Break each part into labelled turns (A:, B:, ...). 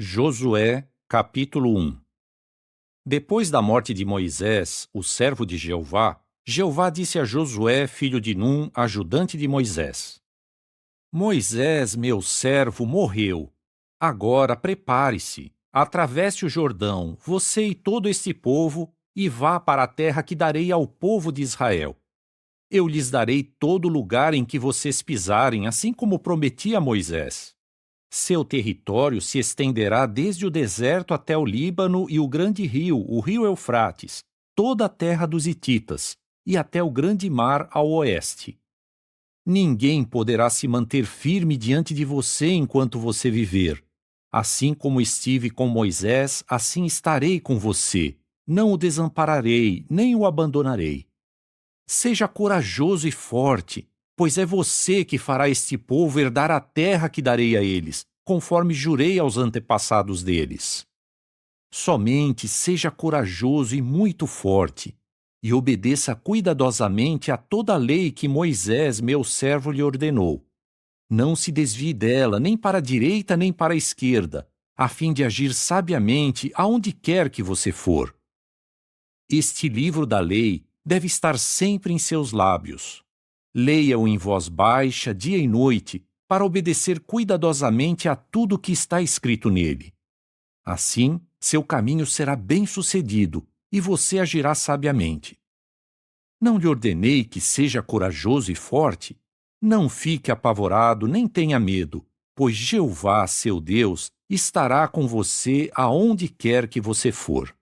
A: Josué, capítulo 1. Depois da morte de Moisés, o servo de Jeová, Jeová disse a Josué, filho de Num, ajudante de Moisés: Moisés, meu servo, morreu. Agora prepare-se, atravesse o Jordão, você e todo este povo, e vá para a terra que darei ao povo de Israel. Eu lhes darei todo lugar em que vocês pisarem, assim como prometi a Moisés. Seu território se estenderá desde o deserto até o Líbano e o grande rio, o rio Eufrates, toda a terra dos hititas, e até o grande mar ao oeste. Ninguém poderá se manter firme diante de você enquanto você viver. Assim como estive com Moisés, assim estarei com você. Não o desampararei, nem o abandonarei. Seja corajoso e forte, pois é você que fará este povo herdar a terra que darei a eles, conforme jurei aos antepassados deles. Somente seja corajoso e muito forte, e obedeça cuidadosamente a toda a lei que Moisés, meu servo, lhe ordenou. Não se desvie dela, nem para a direita nem para a esquerda, a fim de agir sabiamente aonde quer que você for. Este livro da lei deve estar sempre em seus lábios. Leia-o em voz baixa, dia e noite, para obedecer cuidadosamente a tudo que está escrito nele. Assim, seu caminho será bem-sucedido e você agirá sabiamente. Não lhe ordenei que seja corajoso e forte? Não fique apavorado nem tenha medo, pois Jeová, seu Deus, estará com você aonde quer que você for.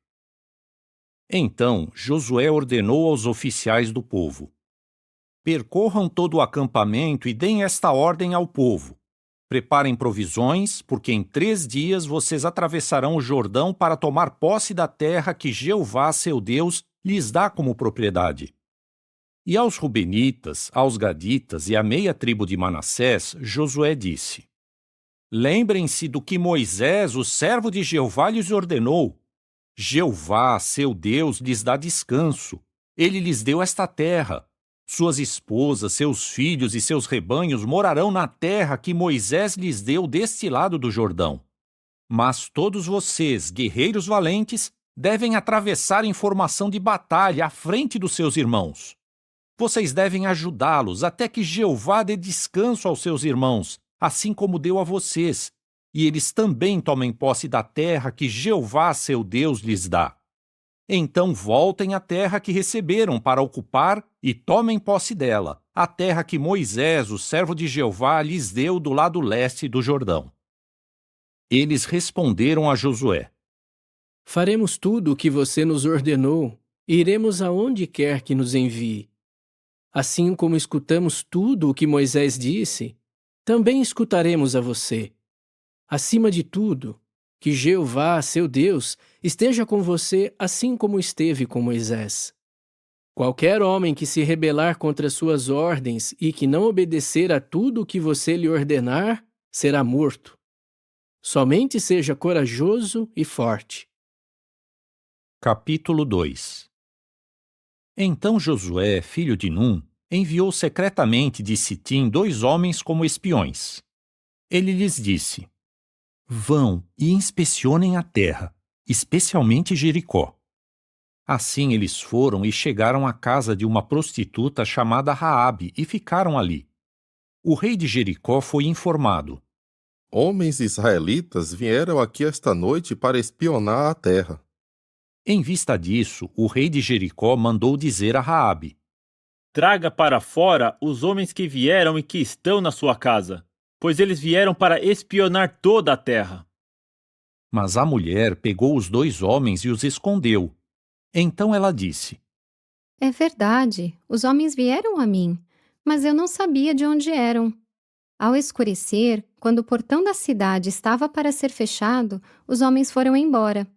A: Então Josué ordenou aos oficiais do povo: Percorram todo o acampamento e deem esta ordem ao povo. Preparem provisões, porque em 3 dias vocês atravessarão o Jordão para tomar posse da terra que Jeová, seu Deus, lhes dá como propriedade. E aos Rubenitas, aos Gaditas e à meia tribo de Manassés, Josué disse: Lembrem-se do que Moisés, o servo de Jeová, lhes ordenou. Jeová, seu Deus, lhes dá descanso. Ele lhes deu esta terra. Suas esposas, seus filhos e seus rebanhos morarão na terra que Moisés lhes deu deste lado do Jordão. Mas todos vocês, guerreiros valentes, devem atravessar em formação de batalha à frente dos seus irmãos. Vocês devem ajudá-los até que Jeová dê descanso aos seus irmãos, assim como deu a vocês, e eles também tomem posse da terra que Jeová, seu Deus, lhes dá. Então voltem à terra que receberam para ocupar e tomem posse dela, a terra que Moisés, o servo de Jeová, lhes deu do lado leste do Jordão. Eles responderam a Josué:
B: Faremos tudo o que você nos ordenou e iremos aonde quer que nos envie. Assim como escutamos tudo o que Moisés disse, também escutaremos a você. Acima de tudo, que Jeová, seu Deus, esteja com você assim como esteve com Moisés. Qualquer homem que se rebelar contra suas ordens e que não obedecer a tudo o que você lhe ordenar, será morto. Somente seja corajoso e forte.
A: Capítulo 2. Então Josué, filho de Num, enviou secretamente de Sitim 2 homens como espiões. Ele lhes disse: Vão e inspecionem a terra, especialmente Jericó. Assim eles foram e chegaram à casa de uma prostituta chamada Raabe e ficaram ali. O rei de Jericó foi informado:
C: Homens israelitas vieram aqui esta noite para espionar a terra.
A: Em vista disso, o rei de Jericó mandou dizer a Raabe:
D: Traga para fora os homens que vieram e que estão na sua casa, pois eles vieram para espionar toda a terra.
A: Mas a mulher pegou os 2 homens e os escondeu. Então ela disse:
E: É verdade, os homens vieram a mim, mas eu não sabia de onde eram. Ao escurecer, quando o portão da cidade estava para ser fechado, os homens foram embora.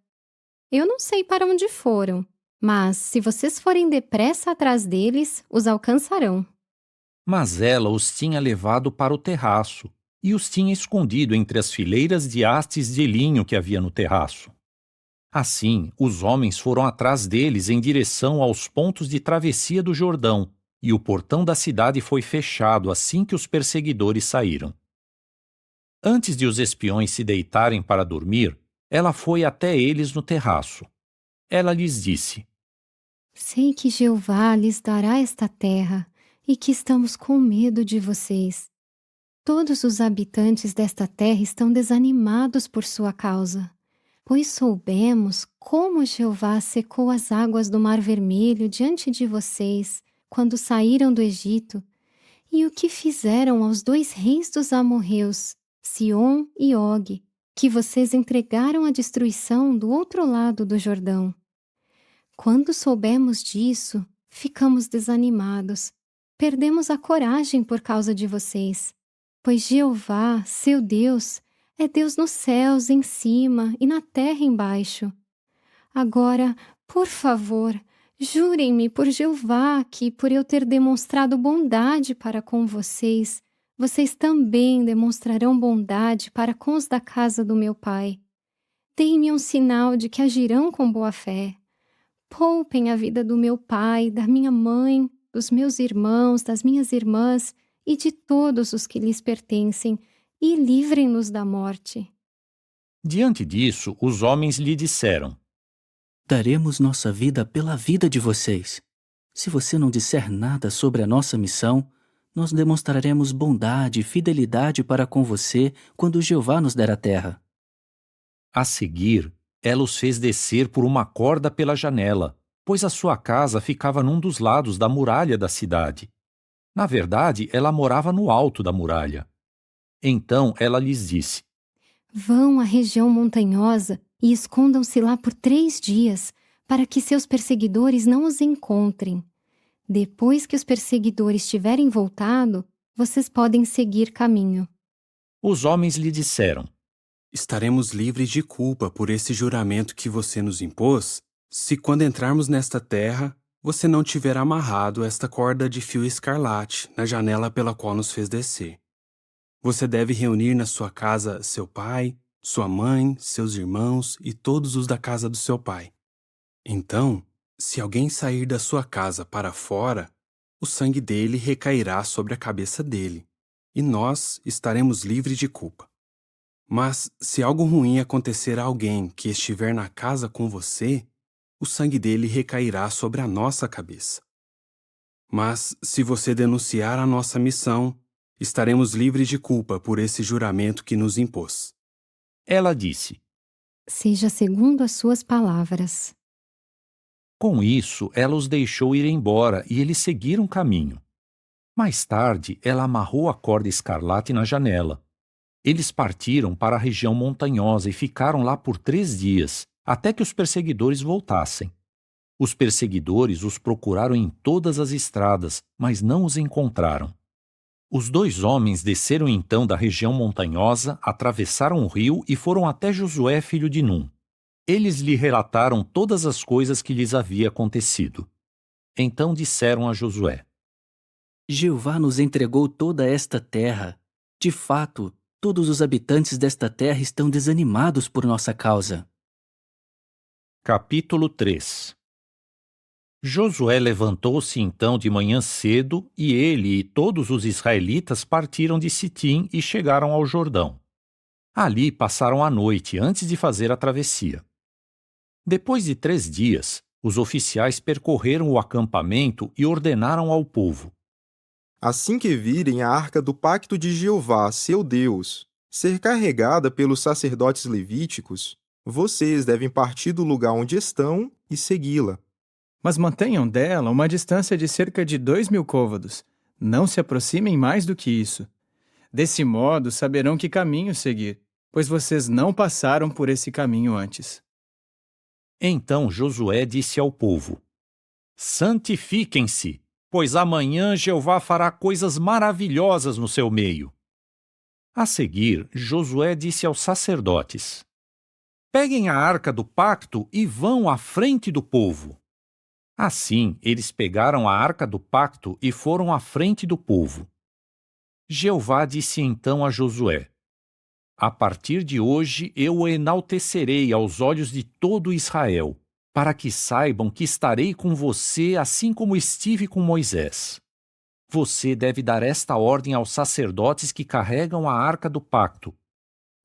E: Eu não sei para onde foram, mas se vocês forem depressa atrás deles, os alcançarão.
A: Mas ela os tinha levado para o terraço e os tinha escondido entre as fileiras de hastes de linho que havia no terraço. Assim, os homens foram atrás deles em direção aos pontos de travessia do Jordão, e o portão da cidade foi fechado assim que os perseguidores saíram. Antes de os espiões se deitarem para dormir, ela foi até eles no terraço. Ela lhes disse:
E: Sei que Jeová lhes dará esta terra e que estamos com medo de vocês. Todos os habitantes desta terra estão desanimados por sua causa, pois soubemos como Jeová secou as águas do Mar Vermelho diante de vocês quando saíram do Egito, e o que fizeram aos 2 reis dos amorreus, Sion e Og, que vocês entregaram à destruição do outro lado do Jordão. Quando soubemos disso, ficamos desanimados. Perdemos a coragem por causa de vocês, pois Jeová, seu Deus, é Deus nos céus em cima e na terra embaixo. Agora, por favor, jurem-me por Jeová que, por eu ter demonstrado bondade para com vocês, vocês também demonstrarão bondade para com os da casa do meu pai. Deem-me um sinal de que agirão com boa fé. Poupem a vida do meu pai, da minha mãe, dos meus irmãos, das minhas irmãs e de todos os que lhes pertencem, e livrem-nos da morte.
A: Diante disso, os homens lhe disseram:
F: Daremos nossa vida pela vida de vocês. Se você não disser nada sobre a nossa missão, nós demonstraremos bondade e fidelidade para com você quando Jeová nos der a terra.
A: A seguir, ela os fez descer por uma corda pela janela, pois a sua casa ficava num dos lados da muralha da cidade. Na verdade, ela morava no alto da muralha. Então ela lhes disse:
E: Vão à região montanhosa e escondam-se lá por 3 dias, para que seus perseguidores não os encontrem. Depois que os perseguidores tiverem voltado, vocês podem seguir caminho.
A: Os homens lhe disseram:
G: Estaremos livres de culpa por esse juramento que você nos impôs, se quando entrarmos nesta terra, você não tiver amarrado esta corda de fio escarlate na janela pela qual nos fez descer. Você deve reunir na sua casa seu pai, sua mãe, seus irmãos e todos os da casa do seu pai. Então, se alguém sair da sua casa para fora, o sangue dele recairá sobre a cabeça dele, e nós estaremos livres de culpa. Mas, se algo ruim acontecer a alguém que estiver na casa com você, o sangue dele recairá sobre a nossa cabeça. Mas, se você denunciar a nossa missão, estaremos livres de culpa por esse juramento que nos impôs.
A: Ela disse:
E: Seja segundo as suas palavras.
A: Com isso, ela os deixou ir embora e eles seguiram caminho. Mais tarde, ela amarrou a corda escarlate na janela. Eles partiram para a região montanhosa e ficaram lá por 3 dias, até que os perseguidores voltassem. Os perseguidores os procuraram em todas as estradas, mas não os encontraram. Os 2 homens desceram então da região montanhosa, atravessaram o rio e foram até Josué, filho de Num. Eles lhe relataram todas as coisas que lhes havia acontecido. Então disseram a Josué:
F: Jeová nos entregou toda esta terra. De fato, todos os habitantes desta terra estão desanimados por nossa causa.
A: Capítulo 3. Josué levantou-se então de manhã cedo, e ele e todos os israelitas partiram de Sitim e chegaram ao Jordão. Ali passaram a noite antes de fazer a travessia. Depois de 3 dias, os oficiais percorreram o acampamento e ordenaram ao povo:
H: Assim que virem a arca do pacto de Jeová, seu Deus, ser carregada pelos sacerdotes levíticos, vocês devem partir do lugar onde estão e segui-la.
I: Mas mantenham dela uma distância de cerca de 2.000 côvados. Não se aproximem mais do que isso. Desse modo, saberão que caminho seguir, pois vocês não passaram por esse caminho antes.
A: Então Josué disse ao povo: Santifiquem-se, pois amanhã Jeová fará coisas maravilhosas no seu meio. A seguir, Josué disse aos sacerdotes: Peguem a arca do pacto e vão à frente do povo. Assim, eles pegaram a arca do pacto e foram à frente do povo. Jeová disse então a Josué: A partir de hoje eu o enaltecerei aos olhos de todo Israel, para que saibam que estarei com você assim como estive com Moisés. Você deve dar esta ordem aos sacerdotes que carregam a arca do pacto,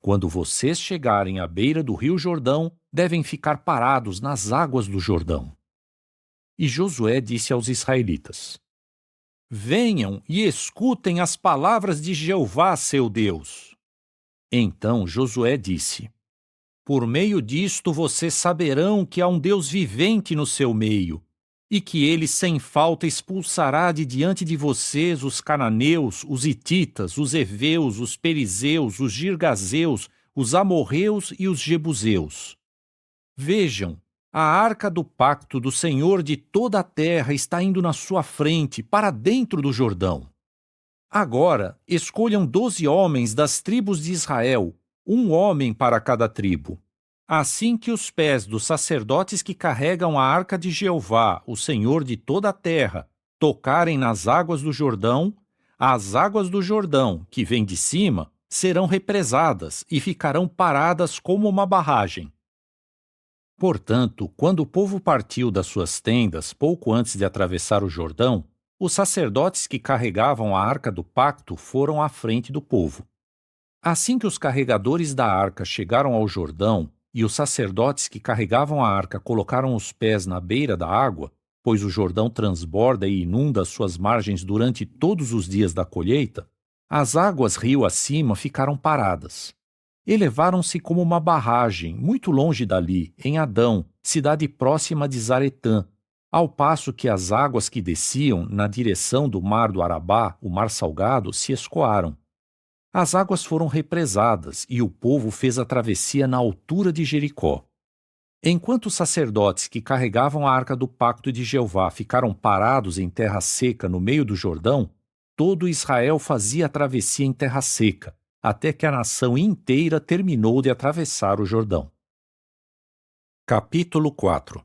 A: Quando vocês chegarem à beira do rio Jordão, devem ficar parados nas águas do Jordão. E Josué disse aos israelitas: Venham e escutem as palavras de Jeová, seu Deus. Então Josué disse: Por meio disto vocês saberão que há um Deus vivente no seu meio, e que ele sem falta expulsará de diante de vocês os cananeus, os hititas, os heveus, os perizeus, os girgazeus, os amorreus e os jebuseus. Vejam, a arca do pacto do Senhor de toda a terra está indo na sua frente, para dentro do Jordão. Agora, escolham 12 homens das tribos de Israel, um homem para cada tribo. Assim que os pés dos sacerdotes que carregam a arca de Jeová, o Senhor de toda a terra, tocarem nas águas do Jordão, as águas do Jordão, que vêm de cima, serão represadas e ficarão paradas como uma barragem. Portanto, quando o povo partiu das suas tendas pouco antes de atravessar o Jordão, os sacerdotes que carregavam a arca do pacto foram à frente do povo. Assim que os carregadores da arca chegaram ao Jordão, e os sacerdotes que carregavam a arca colocaram os pés na beira da água, pois o Jordão transborda e inunda as suas margens durante todos os dias da colheita, as águas rio acima ficaram paradas. Elevaram-se como uma barragem, muito longe dali, em Adão, cidade próxima de Zaretã, ao passo que as águas que desciam na direção do mar do Arabá, o mar salgado, se escoaram. As águas foram represadas e o povo fez a travessia na altura de Jericó. Enquanto os sacerdotes que carregavam a arca do pacto de Jeová ficaram parados em terra seca no meio do Jordão, todo Israel fazia a travessia em terra seca, até que a nação inteira terminou de atravessar o Jordão. Capítulo 4.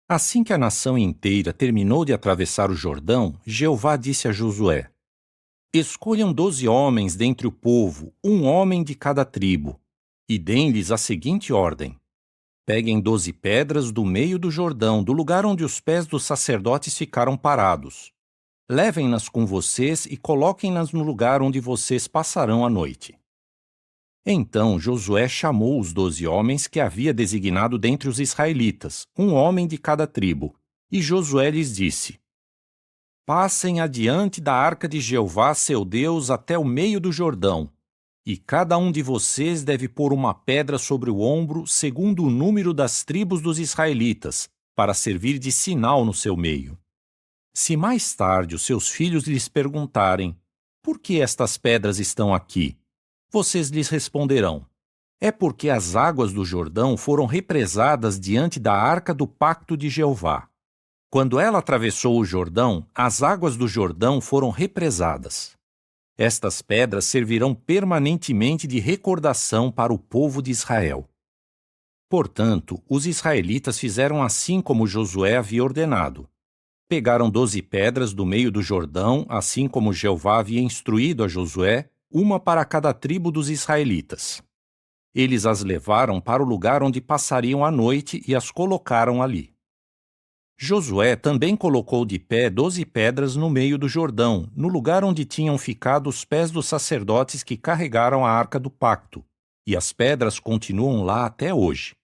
A: Assim que a nação inteira terminou de atravessar o Jordão, Jeová disse a Josué: Escolham 12 homens dentre o povo, um homem de cada tribo, e deem-lhes a seguinte ordem: Peguem 12 pedras do meio do Jordão, do lugar onde os pés dos sacerdotes ficaram parados. Levem-nas com vocês e coloquem-nas no lugar onde vocês passarão a noite. Então Josué chamou os 12 homens que havia designado dentre os israelitas, um homem de cada tribo, e Josué lhes disse: Passem adiante da arca de Jeová, seu Deus, até o meio do Jordão, e cada um de vocês deve pôr uma pedra sobre o ombro, segundo o número das tribos dos israelitas, para servir de sinal no seu meio. Se mais tarde os seus filhos lhes perguntarem: Por que estas pedras estão aqui? Vocês lhes responderão: É porque as águas do Jordão foram represadas diante da arca do pacto de Jeová. Quando ela atravessou o Jordão, as águas do Jordão foram represadas. Estas pedras servirão permanentemente de recordação para o povo de Israel. Portanto, os israelitas fizeram assim como Josué havia ordenado. Pegaram 12 pedras do meio do Jordão, assim como Jeová havia instruído a Josué, uma para cada tribo dos israelitas. Eles as levaram para o lugar onde passariam a noite e as colocaram ali. Josué também colocou de pé 12 pedras no meio do Jordão, no lugar onde tinham ficado os pés dos sacerdotes que carregaram a arca do pacto, e as pedras continuam lá até hoje.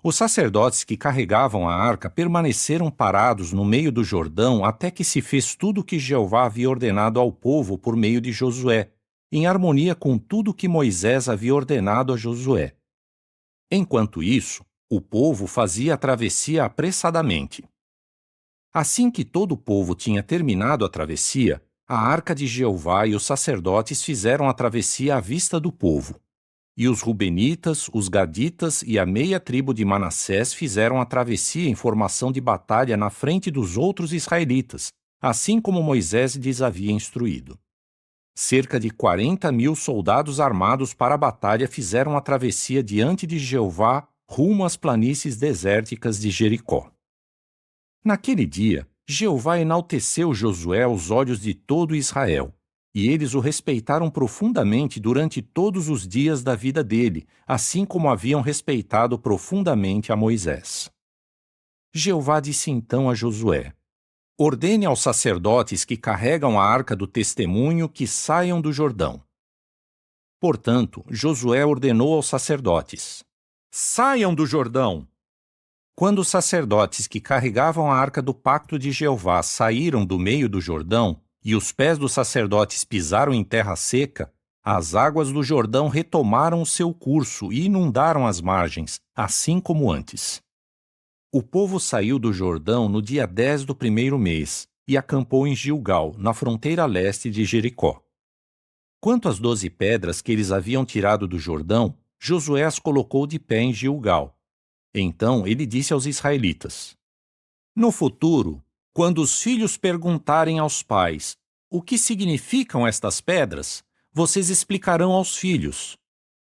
A: Os sacerdotes que carregavam a arca permaneceram parados no meio do Jordão até que se fez tudo o que Jeová havia ordenado ao povo por meio de Josué, em harmonia com tudo que Moisés havia ordenado a Josué. Enquanto isso, o povo fazia a travessia apressadamente. Assim que todo o povo tinha terminado a travessia, a arca de Jeová e os sacerdotes fizeram a travessia à vista do povo. E os rubenitas, os gaditas e a meia tribo de Manassés fizeram a travessia em formação de batalha na frente dos outros israelitas, assim como Moisés lhes havia instruído. Cerca de 40.000 soldados armados para a batalha fizeram a travessia diante de Jeová rumo às planícies desérticas de Jericó. Naquele dia, Jeová enalteceu Josué aos olhos de todo Israel, e eles o respeitaram profundamente durante todos os dias da vida dele, assim como haviam respeitado profundamente a Moisés. Jeová disse então a Josué: Ordene aos sacerdotes que carregam a arca do testemunho que saiam do Jordão. Portanto, Josué ordenou aos sacerdotes: Saiam do Jordão! Quando os sacerdotes que carregavam a arca do pacto de Jeová saíram do meio do Jordão, e os pés dos sacerdotes pisaram em terra seca, as águas do Jordão retomaram o seu curso e inundaram as margens, assim como antes. O povo saiu do Jordão no dia 10 do primeiro mês e acampou em Gilgal, na fronteira leste de Jericó. Quanto às 12 pedras que eles haviam tirado do Jordão, Josué as colocou de pé em Gilgal. Então ele disse aos israelitas: No futuro, quando os filhos perguntarem aos pais o que significam estas pedras, vocês explicarão aos filhos: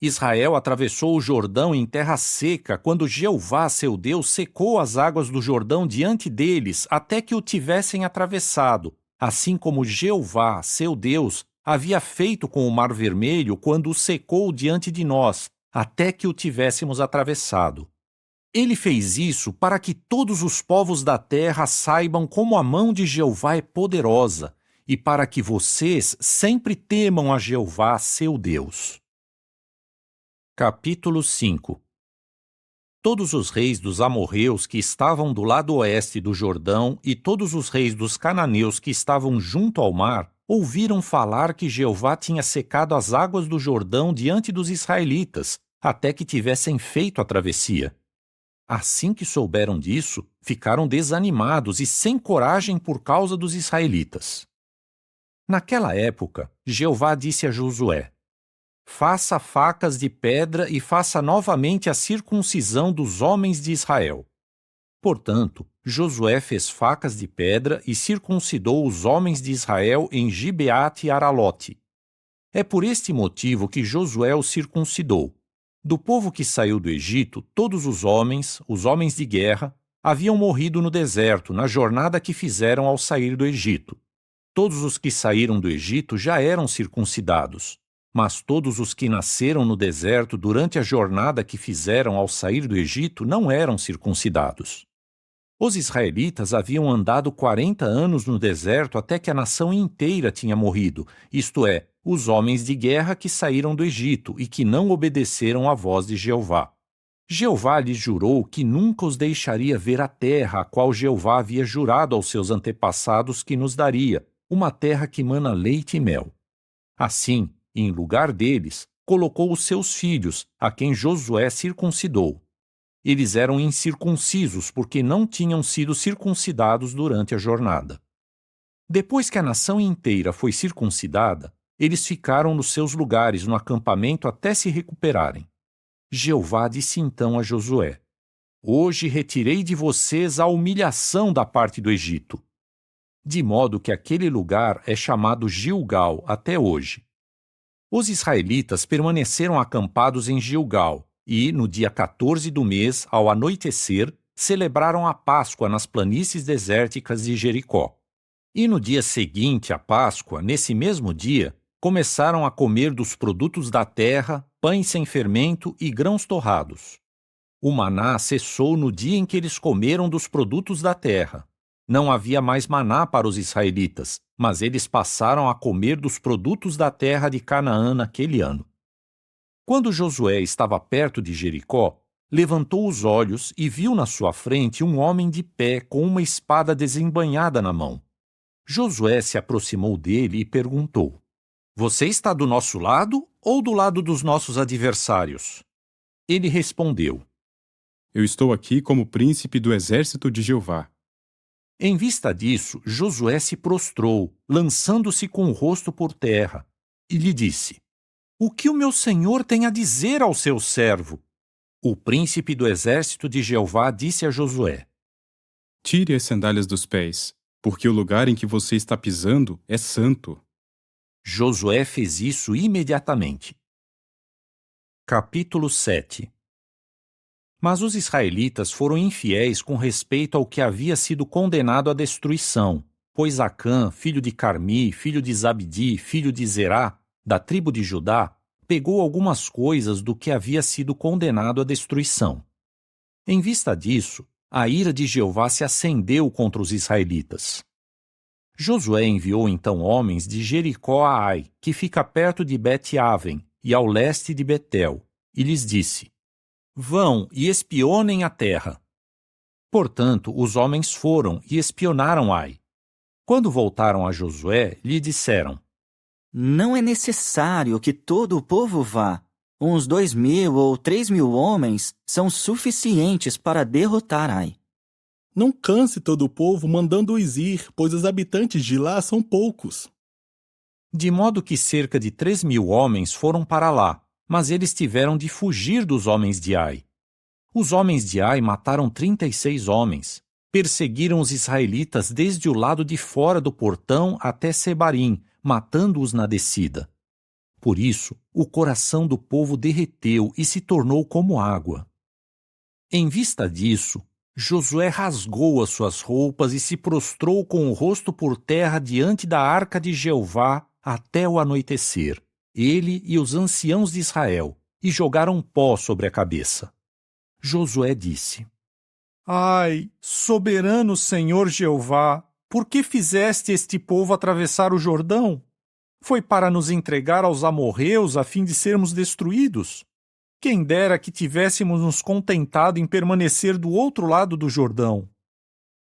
A: Israel atravessou o Jordão em terra seca quando Jeová, seu Deus, secou as águas do Jordão diante deles até que o tivessem atravessado, assim como Jeová, seu Deus, havia feito com o Mar Vermelho quando o secou diante de nós, até que o tivéssemos atravessado. Ele fez isso para que todos os povos da terra saibam como a mão de Jeová é poderosa, e para que vocês sempre temam a Jeová, seu Deus. Capítulo 5. Todos os reis dos amorreus que estavam do lado oeste do Jordão e todos os reis dos cananeus que estavam junto ao mar ouviram falar que Jeová tinha secado as águas do Jordão diante dos israelitas, até que tivessem feito a travessia. Assim que souberam disso, ficaram desanimados e sem coragem por causa dos israelitas. Naquela época, Jeová disse a Josué: Faça facas de pedra e faça novamente a circuncisão dos homens de Israel. Portanto, Josué fez facas de pedra e circuncidou os homens de Israel em Gibeate e Aralote. É por este motivo que Josué os circuncidou. Do povo que saiu do Egito, todos os homens de guerra, haviam morrido no deserto, na jornada que fizeram ao sair do Egito. Todos os que saíram do Egito já eram circuncidados, mas todos os que nasceram no deserto durante a jornada que fizeram ao sair do Egito não eram circuncidados. Os israelitas haviam andado 40 anos no deserto até que a nação inteira tinha morrido, isto é, os homens de guerra que saíram do Egito e que não obedeceram à voz de Jeová. Jeová lhes jurou que nunca os deixaria ver a terra a qual Jeová havia jurado aos seus antepassados que nos daria, uma terra que mana leite e mel. Assim, em lugar deles, colocou os seus filhos, a quem Josué circuncidou. Eles eram incircuncisos porque não tinham sido circuncidados durante a jornada. Depois que a nação inteira foi circuncidada, eles ficaram nos seus lugares no acampamento até se recuperarem. Jeová disse então a Josué: Hoje retirei de vocês a humilhação da parte do Egito. De modo que aquele lugar é chamado Gilgal até hoje. Os israelitas permaneceram acampados em Gilgal e, no dia 14 do mês, ao anoitecer, celebraram a Páscoa nas planícies desérticas de Jericó. E no dia seguinte à Páscoa, nesse mesmo dia, começaram a comer dos produtos da terra, pães sem fermento e grãos torrados. O maná cessou no dia em que eles comeram dos produtos da terra. Não havia mais maná para os israelitas, mas eles passaram a comer dos produtos da terra de Canaã naquele ano. Quando Josué estava perto de Jericó, levantou os olhos e viu na sua frente um homem de pé com uma espada desembainhada na mão. Josué se aproximou dele e perguntou: Você está do nosso lado ou do lado dos nossos adversários? Ele respondeu:
J: Eu estou aqui como príncipe do exército de Jeová.
A: Em vista disso, Josué se prostrou, lançando-se com o rosto por terra, e lhe disse: O que o meu senhor tem a dizer ao seu servo? O príncipe do exército de Jeová disse a Josué:
J: Tire as sandálias dos pés, porque o lugar em que você está pisando é santo.
A: Josué fez isso imediatamente. Capítulo 7. Mas os israelitas foram infiéis com respeito ao que havia sido condenado à destruição, pois Acã, filho de Carmi, filho de Zabdi, filho de Zerá, da tribo de Judá, pegou algumas coisas do que havia sido condenado à destruição. Em vista disso, a ira de Jeová se acendeu contra os israelitas. Josué enviou então homens de Jericó a Ai, que fica perto de Bet-Aven, e ao leste de Betel, e lhes disse: Vão e espionem a terra. Portanto, os homens foram e espionaram Ai. Quando voltaram a Josué, lhe disseram:
K: Não é necessário que todo o povo vá. Uns 2.000 ou 3.000 homens são suficientes para derrotar Ai.
L: Não canse todo o povo mandando-os ir, pois os habitantes de lá são poucos.
A: De modo que cerca de 3.000 homens foram para lá, mas eles tiveram de fugir dos homens de Ai. Os homens de Ai mataram 36 homens, perseguiram os israelitas desde o lado de fora do portão até Sebarim, matando-os na descida. Por isso, o coração do povo derreteu e se tornou como água. Em vista disso, Josué rasgou as suas roupas e se prostrou com o rosto por terra diante da arca de Jeová até o anoitecer, ele e os anciãos de Israel, e jogaram pó sobre a cabeça. Josué disse: Ai, soberano Senhor Jeová, por que fizeste este povo atravessar o Jordão? Foi para nos entregar aos amorreus a fim de sermos destruídos? Quem dera que tivéssemos nos contentado em permanecer do outro lado do Jordão.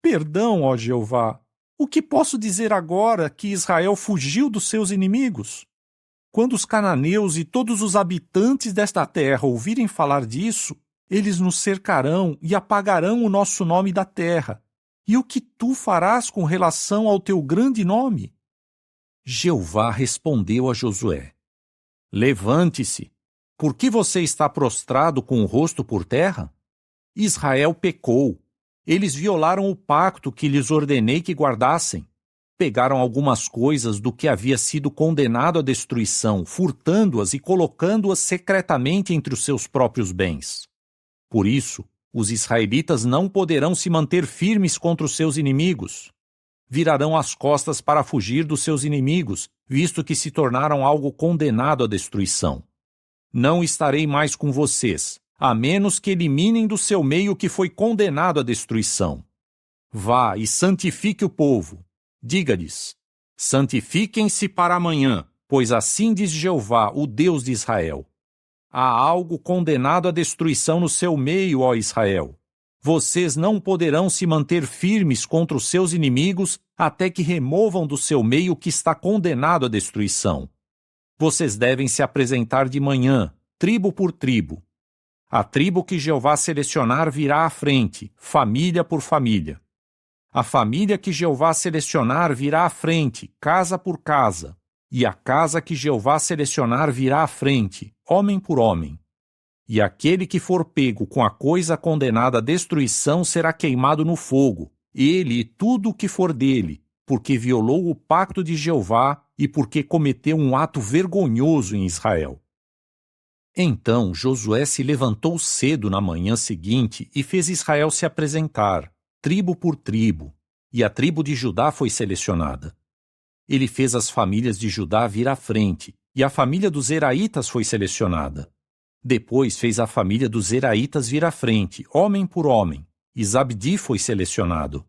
A: Perdão, ó Jeová, o que posso dizer agora que Israel fugiu dos seus inimigos? Quando os cananeus e todos os habitantes desta terra ouvirem falar disso, eles nos cercarão e apagarão o nosso nome da terra. E o que tu farás com relação ao teu grande nome? Jeová respondeu a Josué: Levante-se. Por que você está prostrado com o rosto por terra? Israel pecou. Eles violaram o pacto que lhes ordenei que guardassem. Pegaram algumas coisas do que havia sido condenado à destruição, furtando-as e colocando-as secretamente entre os seus próprios bens. Por isso, os israelitas não poderão se manter firmes contra os seus inimigos. Virarão as costas para fugir dos seus inimigos, visto que se tornaram algo condenado à destruição. Não estarei mais com vocês, a menos que eliminem do seu meio o que foi condenado à destruição. Vá e santifique o povo. Diga-lhes: santifiquem-se para amanhã, pois assim diz Jeová, o Deus de Israel. Há algo condenado à destruição no seu meio, ó Israel. Vocês não poderão se manter firmes contra os seus inimigos até que removam do seu meio o que está condenado à destruição. Vocês devem se apresentar de manhã, tribo por tribo. A tribo que Jeová selecionar virá à frente, família por família. A família que Jeová selecionar virá à frente, casa por casa. E a casa que Jeová selecionar virá à frente, homem por homem. E aquele que for pego com a coisa condenada à destruição será queimado no fogo, ele e tudo o que for dele, porque violou o pacto de Jeová e porque cometeu um ato vergonhoso em Israel. Então Josué se levantou cedo na manhã seguinte e fez Israel se apresentar, tribo por tribo, e a tribo de Judá foi selecionada. Ele fez as famílias de Judá vir à frente, e a família dos Zeraitas foi selecionada. Depois fez a família dos Zeraitas vir à frente, homem por homem, e Zabdi foi selecionado.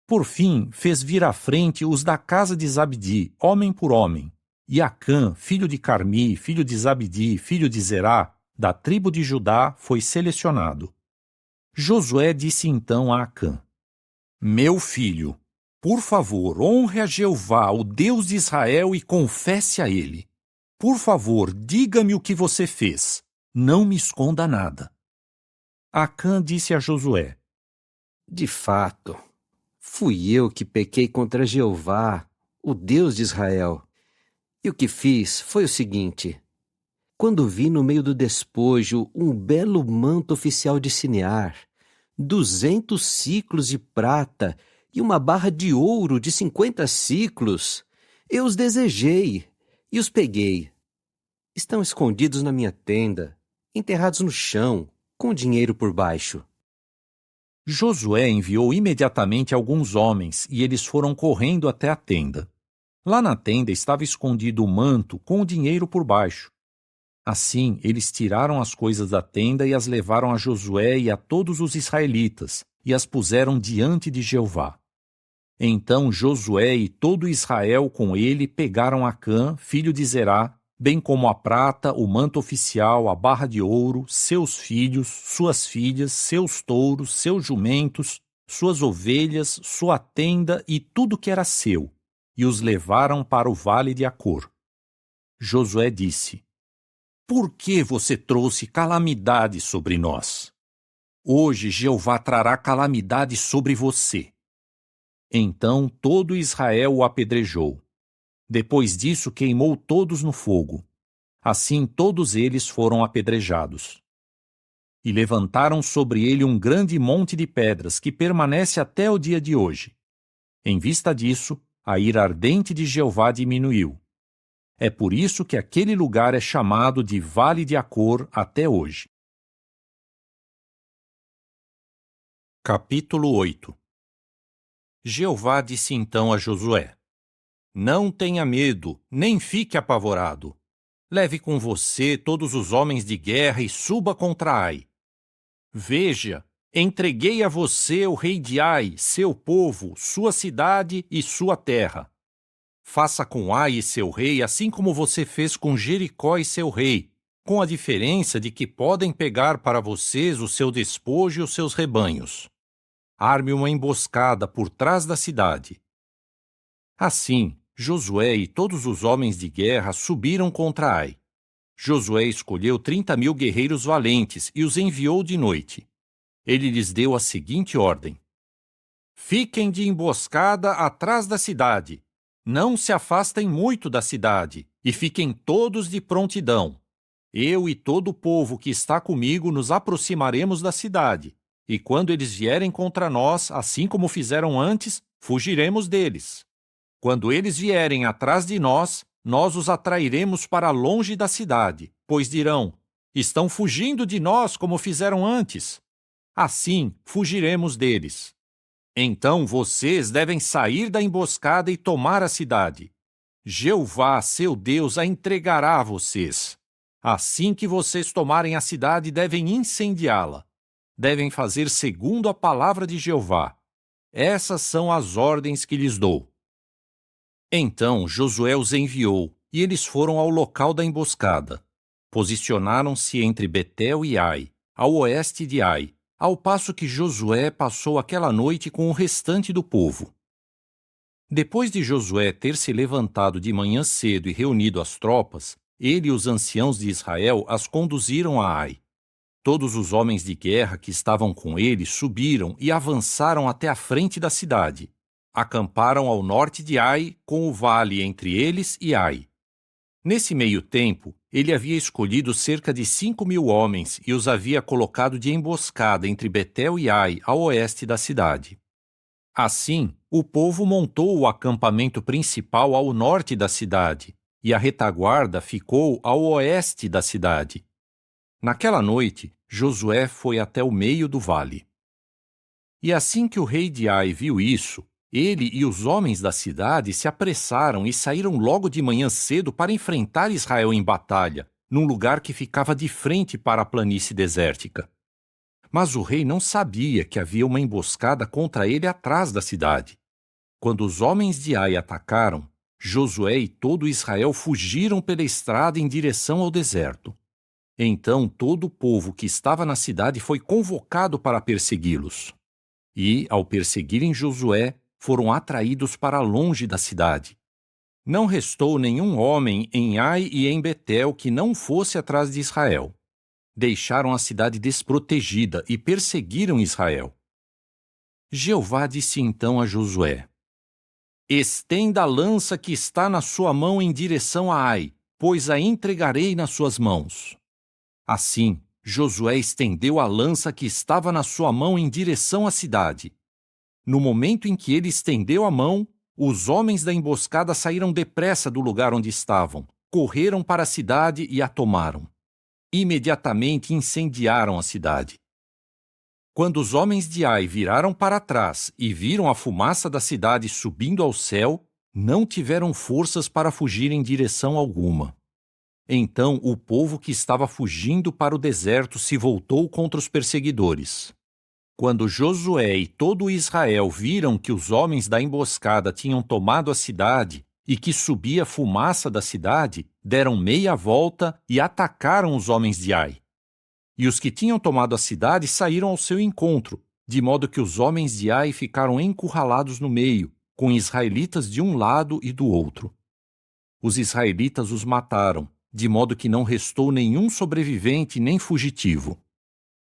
A: Por fim, fez vir à frente os da casa de Zabdi, homem por homem, e Acã, filho de Carmi, filho de Zabdi, filho de Zerá, da tribo de Judá, foi selecionado. Josué disse então a Acã: Meu filho, por favor, honre a Jeová, o Deus de Israel, e confesse a ele. Por favor, diga-me o que você fez. Não me esconda nada. Acã disse a Josué:
M: De fato, fui eu que pequei contra Jeová, o Deus de Israel. E o que fiz foi o seguinte: quando vi no meio do despojo um belo manto oficial de Sinear, 200 siclos de prata e uma barra de ouro de 50 siclos, eu os desejei e os peguei. Estão escondidos na minha tenda, enterrados no chão, com dinheiro por baixo.
A: Josué enviou imediatamente alguns homens e eles foram correndo até a tenda. Lá na tenda estava escondido o manto com o dinheiro por baixo. Assim, eles tiraram as coisas da tenda e as levaram a Josué e a todos os israelitas e as puseram diante de Jeová. Então Josué e todo Israel com ele pegaram Acã, filho de Zerá, bem como a prata, o manto oficial, a barra de ouro, seus filhos, suas filhas, seus touros, seus jumentos, suas ovelhas, sua tenda e tudo que era seu, e os levaram para o vale de Acor. Josué disse: Por que você trouxe calamidade sobre nós? Hoje Jeová trará calamidade sobre você. Então todo Israel o apedrejou. Depois disso queimou todos no fogo. Assim todos eles foram apedrejados. E levantaram sobre ele um grande monte de pedras que permanece até o dia de hoje. Em vista disso, a ira ardente de Jeová diminuiu. É por isso que aquele lugar é chamado de Vale de Acor até hoje. Capítulo 8. Jeová disse então a Josué: Não tenha medo, nem fique apavorado. Leve com você todos os homens de guerra e suba contra Ai. Veja, entreguei a você o rei de Ai, seu povo, sua cidade e sua terra. Faça com Ai e seu rei assim como você fez com Jericó e seu rei, com a diferença de que podem pegar para vocês o seu despojo e os seus rebanhos. Arme uma emboscada por trás da cidade. Assim, Josué e todos os homens de guerra subiram contra Ai. Josué escolheu 30.000 guerreiros valentes e os enviou de noite. Ele lhes deu a seguinte ordem: Fiquem de emboscada atrás da cidade. Não se afastem muito da cidade e fiquem todos de prontidão. Eu e todo o povo que está comigo nos aproximaremos da cidade. E quando eles vierem contra nós, assim como fizeram antes, fugiremos deles. Quando eles vierem atrás de nós, nós os atrairemos para longe da cidade, pois dirão: Estão fugindo de nós como fizeram antes. Assim, fugiremos deles. Então vocês devem sair da emboscada e tomar a cidade. Jeová, seu Deus, a entregará a vocês. Assim que vocês tomarem a cidade, devem incendiá-la. Devem fazer segundo a palavra de Jeová. Essas são as ordens que lhes dou. Então Josué os enviou, e eles foram ao local da emboscada. Posicionaram-se entre Betel e Ai, ao oeste de Ai, ao passo que Josué passou aquela noite com o restante do povo. Depois de Josué ter se levantado de manhã cedo e reunido as tropas, ele e os anciãos de Israel as conduziram a Ai. Todos os homens de guerra que estavam com ele subiram e avançaram até a frente da cidade. Acamparam ao norte de Ai, com o vale entre eles e Ai. Nesse meio tempo, ele havia escolhido cerca de 5.000 homens e os havia colocado de emboscada entre Betel e Ai, ao oeste da cidade. Assim, o povo montou o acampamento principal ao norte da cidade, e a retaguarda ficou ao oeste da cidade. Naquela noite, Josué foi até o meio do vale. E assim que o rei de Ai viu isso, ele e os homens da cidade se apressaram e saíram logo de manhã cedo para enfrentar Israel em batalha, num lugar que ficava de frente para a planície desértica. Mas o rei não sabia que havia uma emboscada contra ele atrás da cidade. Quando os homens de Ai atacaram, Josué e todo Israel fugiram pela estrada em direção ao deserto. Então todo o povo que estava na cidade foi convocado para persegui-los. E, ao perseguirem Josué, foram atraídos para longe da cidade. Não restou nenhum homem em Ai e em Betel que não fosse atrás de Israel. Deixaram a cidade desprotegida e perseguiram Israel. Jeová disse então a Josué: Estenda a lança que está na sua mão em direção a Ai, pois a entregarei nas suas mãos. Assim, Josué estendeu a lança que estava na sua mão em direção à cidade. No momento em que ele estendeu a mão, os homens da emboscada saíram depressa do lugar onde estavam, correram para a cidade e a tomaram. Imediatamente incendiaram a cidade. Quando os homens de Ai viraram para trás e viram a fumaça da cidade subindo ao céu, não tiveram forças para fugir em direção alguma. Então o povo que estava fugindo para o deserto se voltou contra os perseguidores. Quando Josué e todo Israel viram que os homens da emboscada tinham tomado a cidade e que subia fumaça da cidade, deram meia volta e atacaram os homens de Ai. E os que tinham tomado a cidade saíram ao seu encontro, de modo que os homens de Ai ficaram encurralados no meio, com israelitas de um lado e do outro. Os israelitas os mataram, de modo que não restou nenhum sobrevivente nem fugitivo.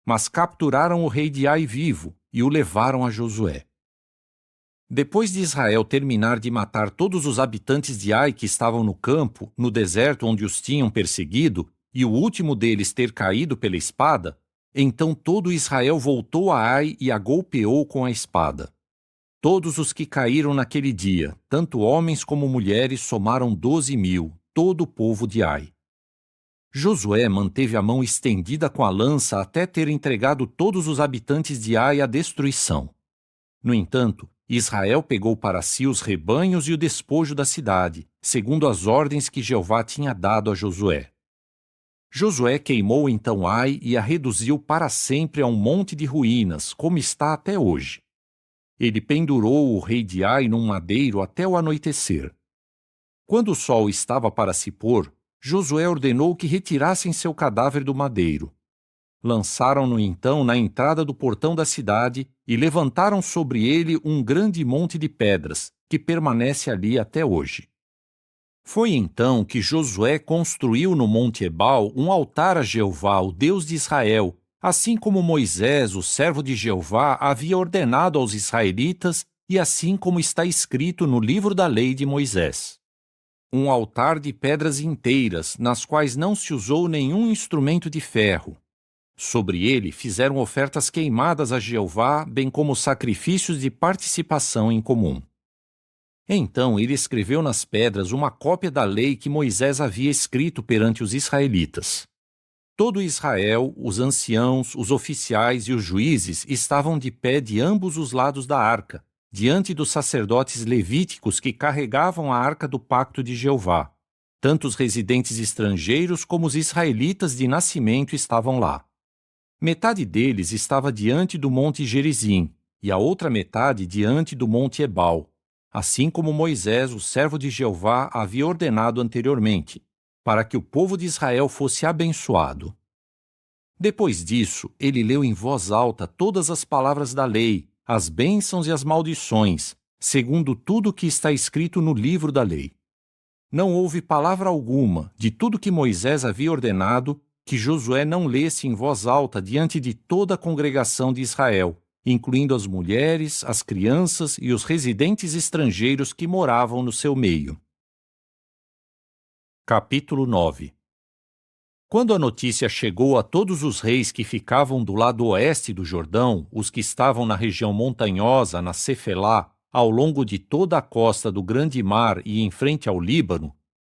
A: Mas capturaram o rei de Ai vivo e o levaram a Josué. Depois de Israel terminar de matar todos os habitantes de Ai que estavam no campo, no deserto onde os tinham perseguido, e o último deles ter caído pela espada, então todo Israel voltou a Ai e a golpeou com a espada. Todos os que caíram naquele dia, tanto homens como mulheres, somaram 12.000, todo o povo de Ai. Josué manteve a mão estendida com a lança até ter entregado todos os habitantes de Ai à destruição. No entanto, Israel pegou para si os rebanhos e o despojo da cidade, segundo as ordens que Jeová tinha dado a Josué. Josué queimou então Ai e a reduziu para sempre a um monte de ruínas, como está até hoje. Ele pendurou o rei de Ai num madeiro até o anoitecer. Quando o sol estava para se pôr, Josué ordenou que retirassem seu cadáver do madeiro. Lançaram-no então na entrada do portão da cidade e levantaram sobre ele um grande monte de pedras, que permanece ali até hoje. Foi então que Josué construiu no Monte Ebal um altar a Jeová, o Deus de Israel, assim como Moisés, o servo de Jeová, havia ordenado aos israelitas e assim como está escrito no livro da lei de Moisés. Um altar de pedras inteiras, nas quais não se usou nenhum instrumento de ferro. Sobre ele fizeram ofertas queimadas a Jeová, bem como sacrifícios de participação em comum. Então ele escreveu nas pedras uma cópia da lei que Moisés havia escrito perante os israelitas. Todo Israel, os anciãos, os oficiais e os juízes estavam de pé de ambos os lados da arca, diante dos sacerdotes levíticos que carregavam a arca do pacto de Jeová. Tanto os residentes estrangeiros como os israelitas de nascimento estavam lá. Metade deles estava diante do monte Gerizim, e a outra metade diante do monte Ebal, assim como Moisés, o servo de Jeová, havia ordenado anteriormente, para que o povo de Israel fosse abençoado. Depois disso, ele leu em voz alta todas as palavras da lei, as bênçãos e as maldições, segundo tudo o que está escrito no livro da lei. Não houve palavra alguma de tudo que Moisés havia ordenado que Josué não lesse em voz alta diante de toda a congregação de Israel, incluindo as mulheres, as crianças e os residentes estrangeiros que moravam no seu meio. Capítulo 9. Quando a notícia chegou a todos os reis que ficavam do lado oeste do Jordão, os que estavam na região montanhosa, na Cefelá, ao longo de toda a costa do Grande Mar e em frente ao Líbano,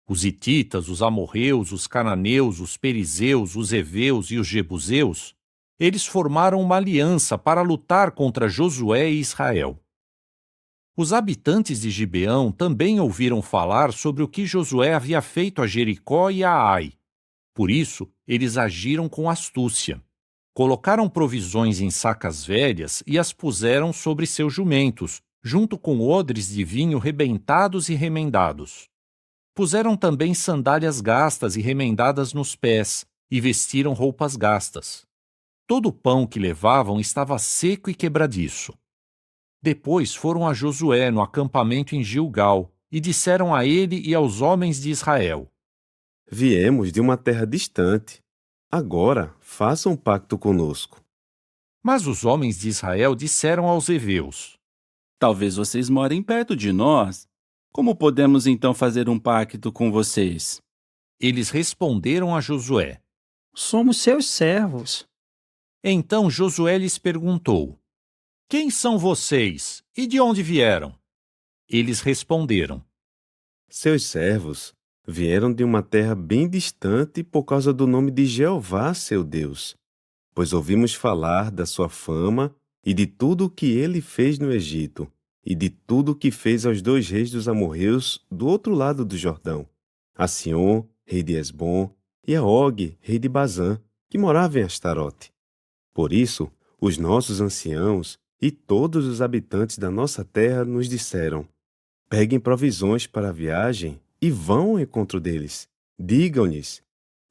A: os hititas, os amorreus, os cananeus, os perizeus, os heveus e os jebuseus, eles formaram uma aliança para lutar contra Josué e Israel. Os habitantes de Gibeão também ouviram falar sobre o que Josué havia feito a Jericó e a Ai. Por isso, eles agiram com astúcia. Colocaram provisões em sacas velhas e as puseram sobre seus jumentos, junto com odres de vinho rebentados e remendados. Puseram também sandálias gastas e remendadas nos pés, e vestiram roupas gastas. Todo o pão que levavam estava seco e quebradiço. Depois foram a Josué no acampamento em Gilgal, e disseram a ele e aos homens de Israel:
N: Viemos de uma terra distante. Agora façam um pacto conosco.
A: Mas os homens de Israel disseram aos heveus:
O: Talvez vocês morem perto de nós. Como podemos então fazer um pacto com vocês?
A: Eles responderam a Josué:
P: Somos seus servos.
A: Então Josué lhes perguntou: Quem são vocês e de onde vieram? Eles responderam:
N: Seus servos vieram de uma terra bem distante por causa do nome de Jeová, seu Deus, pois ouvimos falar da sua fama e de tudo o que ele fez no Egito, e de tudo o que fez aos 2 reis dos amorreus do outro lado do Jordão, a Sion, rei de Esbom, e a Og, rei de Bazã, que morava em Astarote. Por isso, os nossos anciãos e todos os habitantes da nossa terra nos disseram: Peguem provisões para a viagem e vão ao encontro deles. Digam-lhes: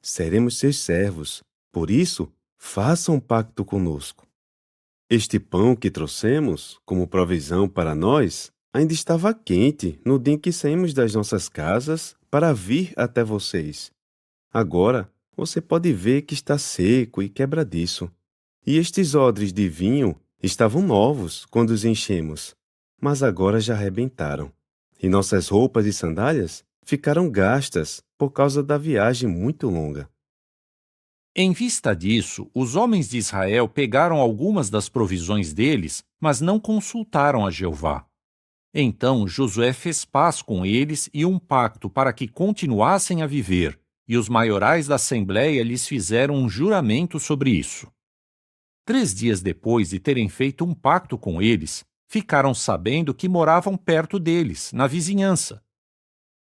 N: seremos seus servos, por isso, façam um pacto conosco. Este pão que trouxemos, como provisão para nós, ainda estava quente no dia em que saímos das nossas casas para vir até vocês. Agora, você pode ver que está seco e quebradiço. E estes odres de vinho estavam novos quando os enchemos, mas agora já arrebentaram. E nossas roupas e sandálias ficaram gastas por causa da viagem muito longa.
A: Em vista disso, os homens de Israel pegaram algumas das provisões deles, mas não consultaram a Jeová. Então Josué fez paz com eles e um pacto para que continuassem a viver, e os maiorais da Assembleia lhes fizeram um juramento sobre isso. 3 dias depois de terem feito um pacto com eles, ficaram sabendo que moravam perto deles, na vizinhança.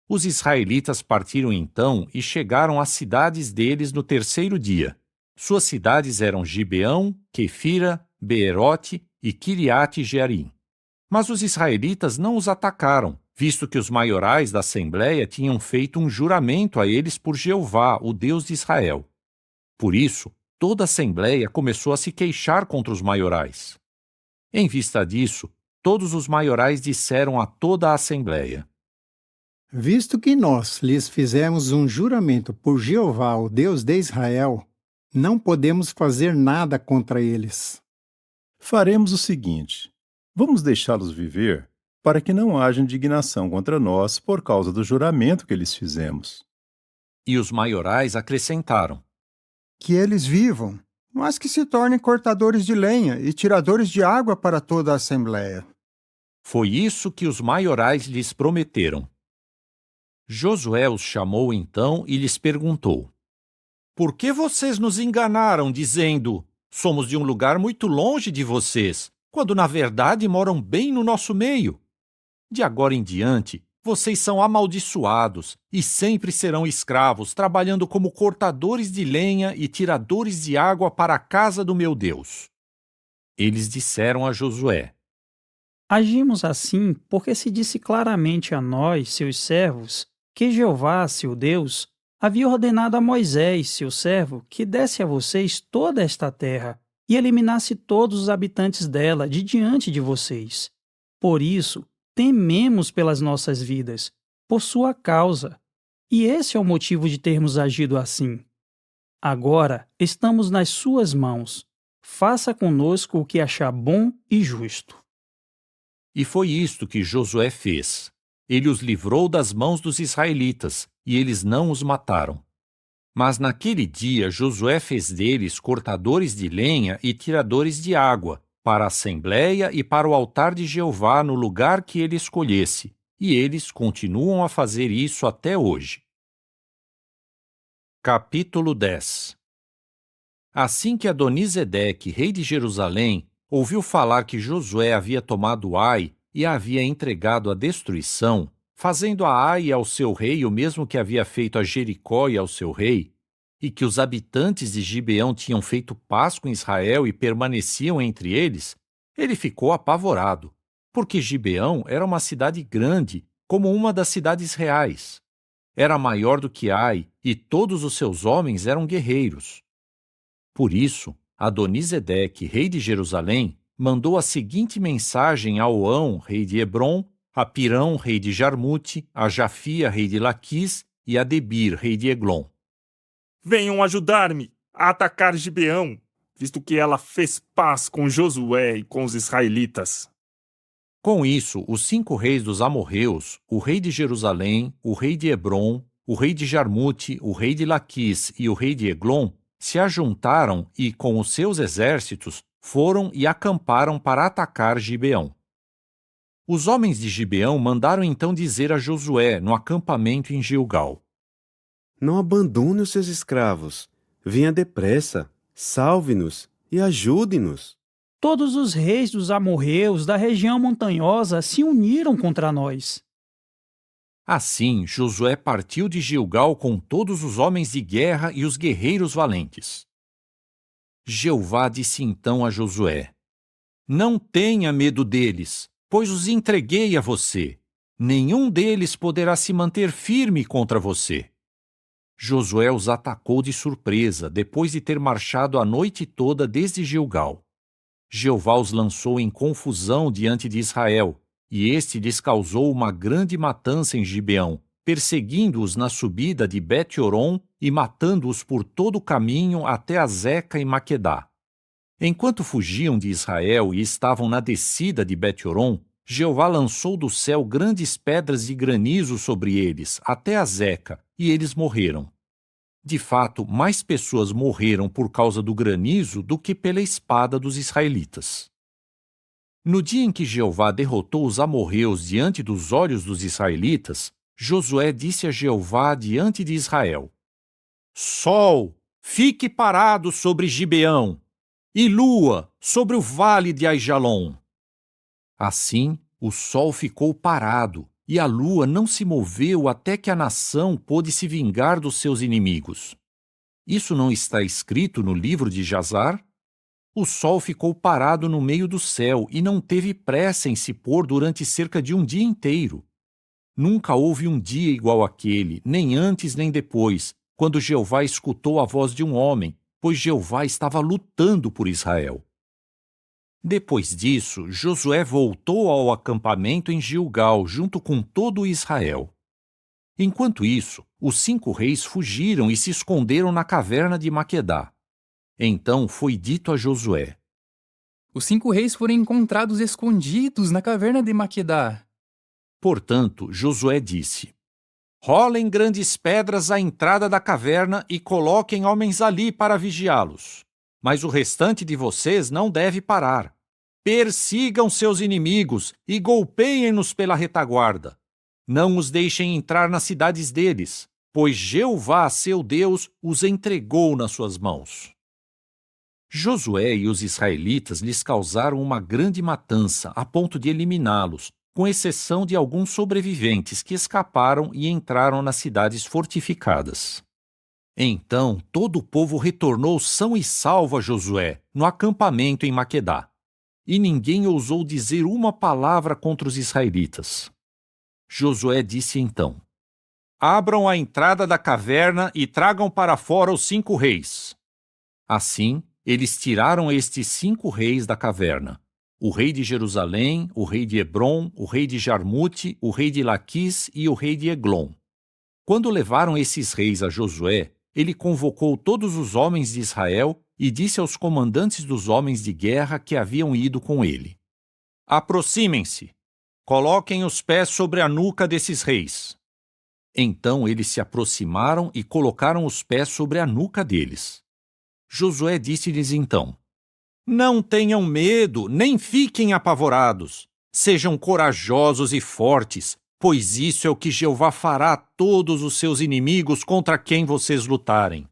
A: Os israelitas partiram então e chegaram às cidades deles no 3º dia. Suas cidades eram Gibeão, Quefira, Beerote e Kiriate Jearim. Mas os israelitas não os atacaram, visto que os maiorais da Assembleia tinham feito um juramento a eles por Jeová, o Deus de Israel. Por isso, toda a Assembleia começou a se queixar contra os maiorais. Em vista disso, todos os maiorais disseram a toda a Assembleia:
Q: visto que nós lhes fizemos um juramento por Jeová, o Deus de Israel, não podemos fazer nada contra eles.
R: Faremos o seguinte: vamos deixá-los viver, para que não haja indignação contra nós por causa do juramento que lhes fizemos.
A: E os maiorais acrescentaram:
S: que eles vivam, mas que se tornem cortadores de lenha e tiradores de água para toda a Assembleia.
A: Foi isso que os maiorais lhes prometeram. Josué os chamou então e lhes perguntou: por que vocês nos enganaram, dizendo: somos de um lugar muito longe de vocês, quando na verdade moram bem no nosso meio? De agora em diante, vocês são amaldiçoados e sempre serão escravos, trabalhando como cortadores de lenha e tiradores de água para a casa do meu Deus. Eles disseram a Josué:
P: agimos assim porque se disse claramente a nós, seus servos, que Jeová, seu Deus, havia ordenado a Moisés, seu servo, que desse a vocês toda esta terra e eliminasse todos os habitantes dela de diante de vocês. Por isso, tememos pelas nossas vidas, por sua causa. E esse é o motivo de termos agido assim. Agora estamos nas suas mãos. Faça conosco o que achar bom e justo.
A: E foi isto que Josué fez. Ele os livrou das mãos dos israelitas, e eles não os mataram. Mas naquele dia Josué fez deles cortadores de lenha e tiradores de água, para a Assembleia e para o altar de Jeová no lugar que ele escolhesse, e eles continuam a fazer isso até hoje. Capítulo 10. Assim que Adonisedeque, rei de Jerusalém, ouviu falar que Josué havia tomado Ai e a havia entregado à destruição, fazendo a Ai e ao seu rei o mesmo que havia feito a Jericó e ao seu rei, e que os habitantes de Gibeão tinham feito paz com Israel e permaneciam entre eles, ele ficou apavorado, porque Gibeão era uma cidade grande, como uma das cidades reais. Era maior do que Ai, e todos os seus homens eram guerreiros. Por isso, Adonisedeque, rei de Jerusalém, mandou a seguinte mensagem a Oão, rei de Hebrom, a Pirão, rei de Jarmute, a Jafia, rei de Laquis, e a Debir, rei de Eglon.
T: Venham ajudar-me a atacar Gibeão, visto que ela fez paz com Josué e com os israelitas.
A: Com isso, os 5 reis dos amorreus, o rei de Jerusalém, o rei de Hebrom, o rei de Jarmute, o rei de Laquis e o rei de Eglon, se ajuntaram e, com os seus exércitos, foram e acamparam para atacar Gibeão. Os homens de Gibeão mandaram então dizer a Josué no acampamento em Gilgal:
N: não abandone os seus escravos. Venha depressa, salve-nos e ajude-nos.
P: Todos os reis dos amorreus da região montanhosa se uniram contra nós.
A: Assim, Josué partiu de Gilgal com todos os homens de guerra e os guerreiros valentes. Jeová disse então a Josué: não tenha medo deles, pois os entreguei a você. Nenhum deles poderá se manter firme contra você. Josué os atacou de surpresa, depois de ter marchado a noite toda desde Gilgal. Jeová os lançou em confusão diante de Israel, e este lhes causou uma grande matança em Gibeão, perseguindo-os na subida de Bet-Horon e matando-os por todo o caminho até Azeca e Maquedá. Enquanto fugiam de Israel e estavam na descida de Bet-Horon, Jeová lançou do céu grandes pedras de granizo sobre eles, até Azeca, e eles morreram. De fato, mais pessoas morreram por causa do granizo do que pela espada dos israelitas. No dia em que Jeová derrotou os amorreus diante dos olhos dos israelitas, Josué disse a Jeová diante de Israel: Sol, fique parado sobre Gibeão, e lua, sobre o vale de Aijalon. Assim, o sol ficou parado, e a lua não se moveu até que a nação pôde se vingar dos seus inimigos. Isso não está escrito no livro de Jazar? O sol ficou parado no meio do céu e não teve pressa em se pôr durante cerca de um dia inteiro. Nunca houve um dia igual àquele, nem antes nem depois, quando Jeová escutou a voz de um homem, pois Jeová estava lutando por Israel. Depois disso, Josué voltou ao acampamento em Gilgal, junto com todo Israel. Enquanto isso, os 5 reis fugiram e se esconderam na caverna de Maquedá. Então foi dito a Josué:
U: Os 5 reis foram encontrados escondidos na caverna de Maquedá.
A: Portanto, Josué disse: Rolem grandes pedras à entrada da caverna e coloquem homens ali para vigiá-los. Mas o restante de vocês não deve parar. Persigam seus inimigos e golpeiem-nos pela retaguarda. Não os deixem entrar nas cidades deles, pois Jeová, seu Deus, os entregou nas suas mãos. Josué e os israelitas lhes causaram uma grande matança a ponto de eliminá-los, com exceção de alguns sobreviventes que escaparam e entraram nas cidades fortificadas. Então todo o povo retornou são e salvo a Josué, no acampamento em Maquedá. E ninguém ousou dizer uma palavra contra os israelitas. Josué disse então: Abram a entrada da caverna e tragam para fora os 5 reis. Assim, eles tiraram estes 5 reis da caverna: o rei de Jerusalém, o rei de Hebrom, o rei de Jarmute, o rei de Laquis e o rei de Eglon. Quando levaram esses reis a Josué, ele convocou todos os homens de Israel e disse aos comandantes dos homens de guerra que haviam ido com ele: Aproximem-se, coloquem os pés sobre a nuca desses reis. Então eles se aproximaram e colocaram os pés sobre a nuca deles. Josué disse-lhes então: Não tenham medo, nem fiquem apavorados. Sejam corajosos e fortes, pois isso é o que Jeová fará a todos os seus inimigos contra quem vocês lutarem.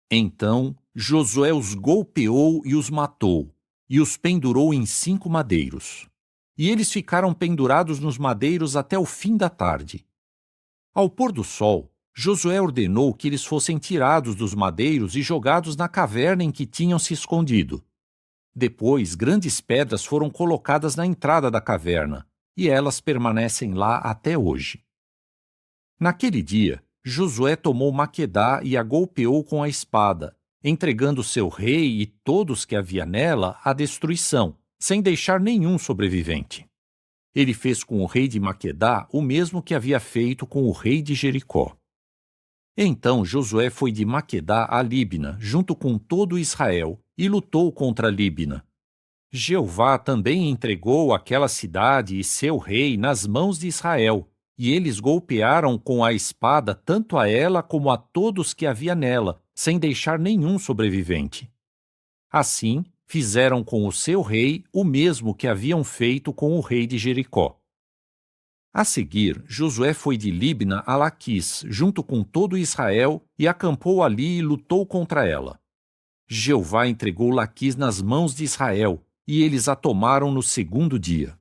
A: Então Josué os golpeou e os matou, e os pendurou em 5 madeiros. E eles ficaram pendurados nos madeiros até o fim da tarde. Ao pôr do sol, Josué ordenou que eles fossem tirados dos madeiros e jogados na caverna em que tinham se escondido. Depois, grandes pedras foram colocadas na entrada da caverna, e elas permanecem lá até hoje. Naquele dia, Josué tomou Maquedá e a golpeou com a espada, entregando seu rei e todos que havia nela à destruição, sem deixar nenhum sobrevivente. Ele fez com o rei de Maquedá o mesmo que havia feito com o rei de Jericó. Então Josué foi de Maquedá a Líbina, junto com todo Israel, e lutou contra Líbina. Jeová também entregou aquela cidade e seu rei nas mãos de Israel, e eles golpearam com a espada tanto a ela como a todos que havia nela, sem deixar nenhum sobrevivente. Assim, fizeram com o seu rei o mesmo que haviam feito com o rei de Jericó. A seguir, Josué foi de Líbina a Laquis, junto com todo Israel, e acampou ali e lutou contra ela. Jeová entregou Laquis nas mãos de Israel, e eles a tomaram no 2º dia.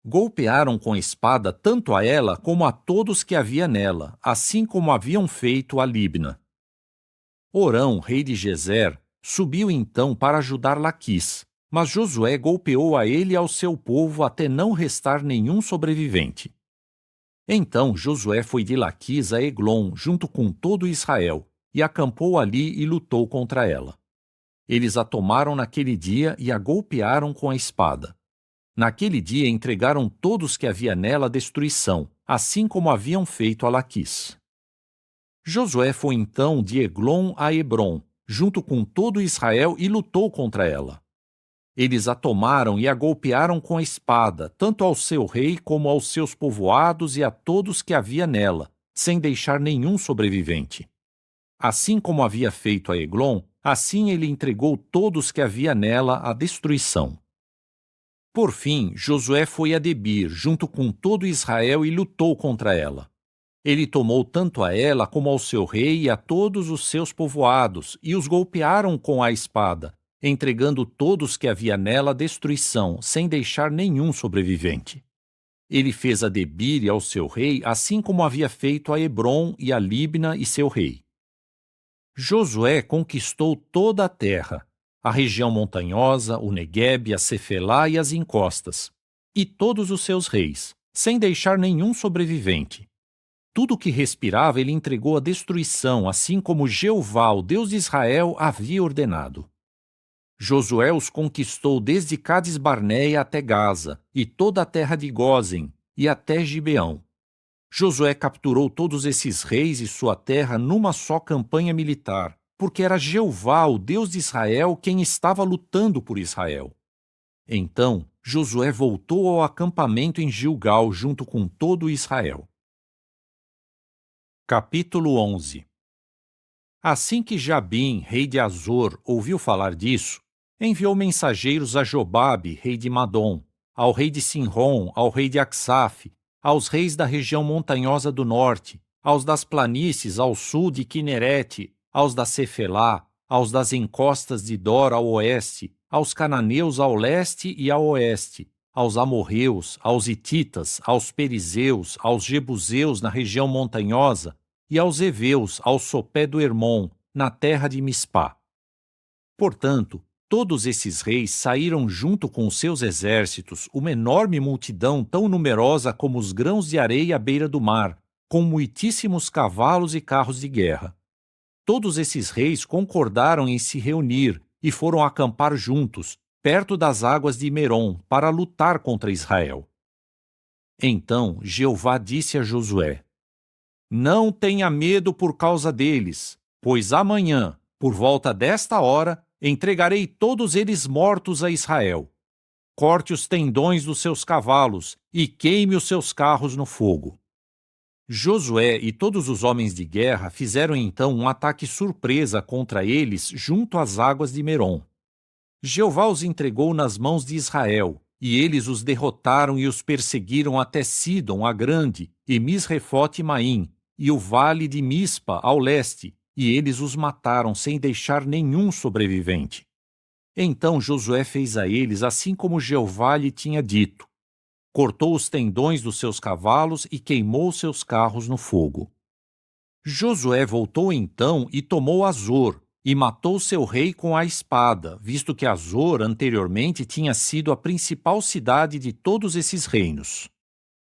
A: Golpearam com a espada tanto a ela como a todos que havia nela, assim como haviam feito a Líbina. Orão, rei de Gezer, subiu então para ajudar Laquis, mas Josué golpeou a ele e ao seu povo até não restar nenhum sobrevivente. Então Josué foi de Laquis a Eglon, junto com todo Israel, e acampou ali e lutou contra ela. Eles a tomaram naquele dia e a golpearam com a espada. Naquele dia entregaram todos que havia nela à destruição, assim como haviam feito a Laquis. Josué foi então de Eglon a Hebrom, junto com todo Israel, e lutou contra ela. Eles a tomaram e a golpearam com a espada, tanto ao seu rei como aos seus povoados e a todos que havia nela, sem deixar nenhum sobrevivente. Assim como havia feito a Eglon, assim ele entregou todos que havia nela à destruição. Por fim, Josué foi a Debir, junto com todo Israel, e lutou contra ela. Ele tomou tanto a ela como ao seu rei e a todos os seus povoados, e os golpearam com a espada, entregando todos que havia nela à destruição, sem deixar nenhum sobrevivente. Ele fez a Debir e ao seu rei, assim como havia feito a Hebrom e a Libna e seu rei. Josué conquistou toda a terra, a região montanhosa, o Neguebe, a Cefelá e as encostas, e todos os seus reis, sem deixar nenhum sobrevivente. Tudo que respirava ele entregou à destruição, assim como Jeová, o Deus de Israel, havia ordenado. Josué os conquistou desde Cades Barneia até Gaza, e toda a terra de Gósen, e até Gibeão. Josué capturou todos esses reis e sua terra numa só campanha militar, porque era Jeová, o Deus de Israel, quem estava lutando por Israel. Então, Josué voltou ao acampamento em Gilgal junto com todo Israel. Capítulo 11. Assim que Jabim, rei de Azor, ouviu falar disso, enviou mensageiros a Jobabe, rei de Madom, ao rei de Sinrom, ao rei de Aksaf, aos reis da região montanhosa do norte, aos das planícies ao sul de Quinerete, aos da Cefelá, aos das encostas de Dor ao oeste, aos cananeus ao leste e ao oeste, aos amorreus, aos hititas, aos perizeus, aos jebuseus na região montanhosa e aos heveus ao sopé do Hermon, na terra de Mispá. Portanto, todos esses reis saíram junto com os seus exércitos, uma enorme multidão tão numerosa como os grãos de areia à beira do mar, com muitíssimos cavalos e carros de guerra. Todos esses reis concordaram em se reunir e foram acampar juntos, perto das águas de Merom, para lutar contra Israel. Então Jeová disse a Josué: Não tenha medo por causa deles, pois amanhã, por volta desta hora, entregarei todos eles mortos a Israel. Corte os tendões dos seus cavalos e queime os seus carros no fogo. Josué e todos os homens de guerra fizeram então um ataque surpresa contra eles junto às águas de Merom. Jeová os entregou nas mãos de Israel, e eles os derrotaram e os perseguiram até Sidom a Grande, e Misrefote e Maim, e o vale de Mispa ao leste, e eles os mataram sem deixar nenhum sobrevivente. Então Josué fez a eles assim como Jeová lhe tinha dito. Cortou os tendões dos seus cavalos e queimou seus carros no fogo. Josué voltou então e tomou Azor, e matou seu rei com a espada, visto que Azor anteriormente tinha sido a principal cidade de todos esses reinos.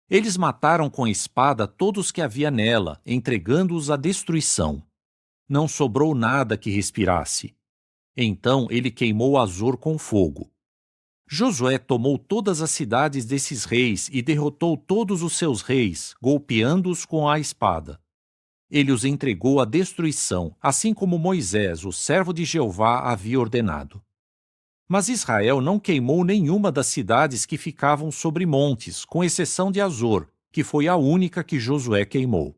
A: Eles mataram com a espada todos que havia nela, entregando-os à destruição. Não sobrou nada que respirasse. Então ele queimou Azor com fogo. Josué tomou todas as cidades desses reis e derrotou todos os seus reis, golpeando-os com a espada. Ele os entregou à destruição, assim como Moisés, o servo de Jeová, havia ordenado. Mas Israel não queimou nenhuma das cidades que ficavam sobre montes, com exceção de Azor, que foi a única que Josué queimou.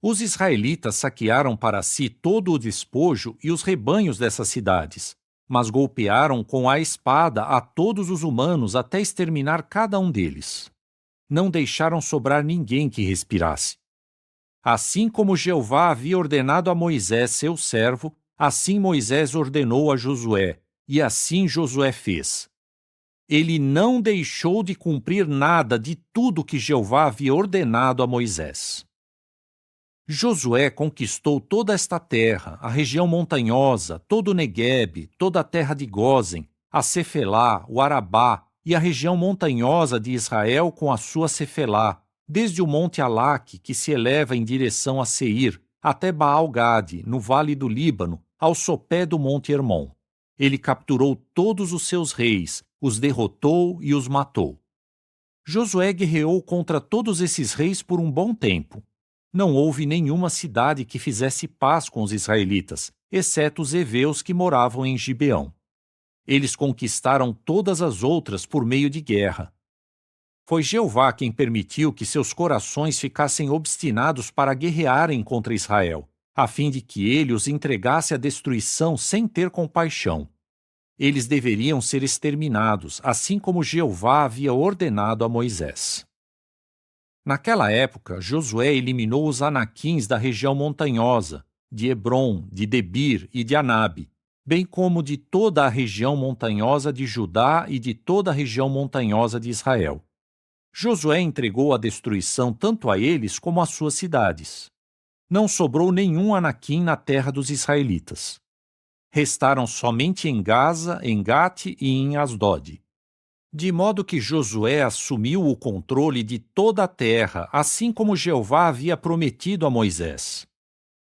A: Os israelitas saquearam para si todo o despojo e os rebanhos dessas cidades, mas golpearam com a espada a todos os humanos até exterminar cada um deles. Não deixaram sobrar ninguém que respirasse. Assim como Jeová havia ordenado a Moisés, seu servo, assim Moisés ordenou a Josué, e assim Josué fez. Ele não deixou de cumprir nada de tudo que Jeová havia ordenado a Moisés. Josué conquistou toda esta terra, a região montanhosa, todo o Neguebe, toda a terra de Gósen, a Cefelá, o Arabá e a região montanhosa de Israel com a sua Cefelá, desde o monte Alaque, que se eleva em direção a Seir, até Baal-Gade, no vale do Líbano, ao sopé do monte Hermon. Ele capturou todos os seus reis, os derrotou e os matou. Josué guerreou contra todos esses reis por um bom tempo. Não houve nenhuma cidade que fizesse paz com os israelitas, exceto os heveus que moravam em Gibeão. Eles conquistaram todas as outras por meio de guerra. Foi Jeová quem permitiu que seus corações ficassem obstinados para guerrearem contra Israel, a fim de que ele os entregasse à destruição sem ter compaixão. Eles deveriam ser exterminados, assim como Jeová havia ordenado a Moisés. Naquela época, Josué eliminou os anaquins da região montanhosa, de Hebrom, de Debir e de Anabe, bem como de toda a região montanhosa de Judá e de toda a região montanhosa de Israel. Josué entregou a destruição tanto a eles como às suas cidades. Não sobrou nenhum anaquim na terra dos israelitas. Restaram somente em Gaza, em Gate e em Asdod. De modo que Josué assumiu o controle de toda a terra, assim como Jeová havia prometido a Moisés.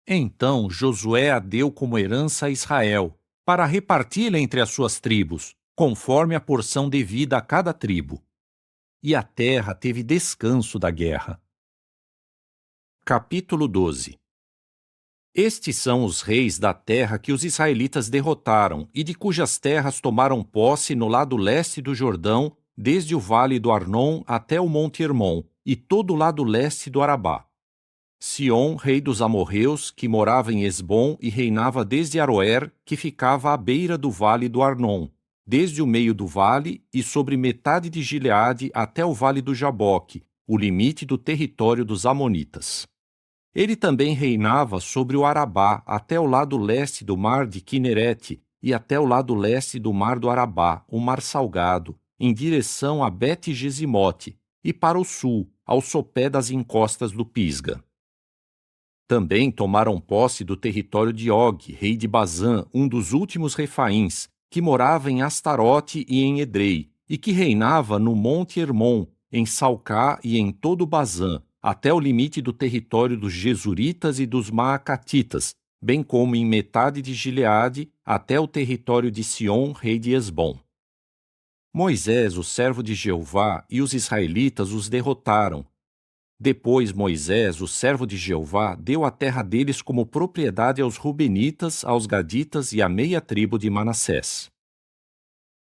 A: Então Josué a deu como herança a Israel, para reparti-la entre as suas tribos, conforme a porção devida a cada tribo. E a terra teve descanso da guerra. Capítulo 12. Estes são os reis da terra que os israelitas derrotaram e de cujas terras tomaram posse no lado leste do Jordão, desde o vale do Arnon até o monte Hermon, e todo o lado leste do Arabá. Sion, rei dos amorreus, que morava em Esbom e reinava desde Aroer, que ficava à beira do vale do Arnon, desde o meio do vale e sobre metade de Gileade até o vale do Jaboque, o limite do território dos amonitas. Ele também reinava sobre o Arabá até o lado leste do mar de Quinerete e até o lado leste do mar do Arabá, o mar salgado, em direção a Bet-Gesimote, e para o sul, ao sopé das encostas do Pisga. Também tomaram posse do território de Og, rei de Bazã, um dos últimos refaíns, que morava em Astarote e em Edrei, e que reinava no monte Hermon, em Salcá e em todo Bazã, até o limite do território dos Gesuritas e dos Maacatitas, bem como em metade de Gileade, até o território de Sion, rei de Esbom. Moisés, o servo de Jeová, e os israelitas os derrotaram. Depois Moisés, o servo de Jeová, deu a terra deles como propriedade aos Rubenitas, aos Gaditas e à meia tribo de Manassés.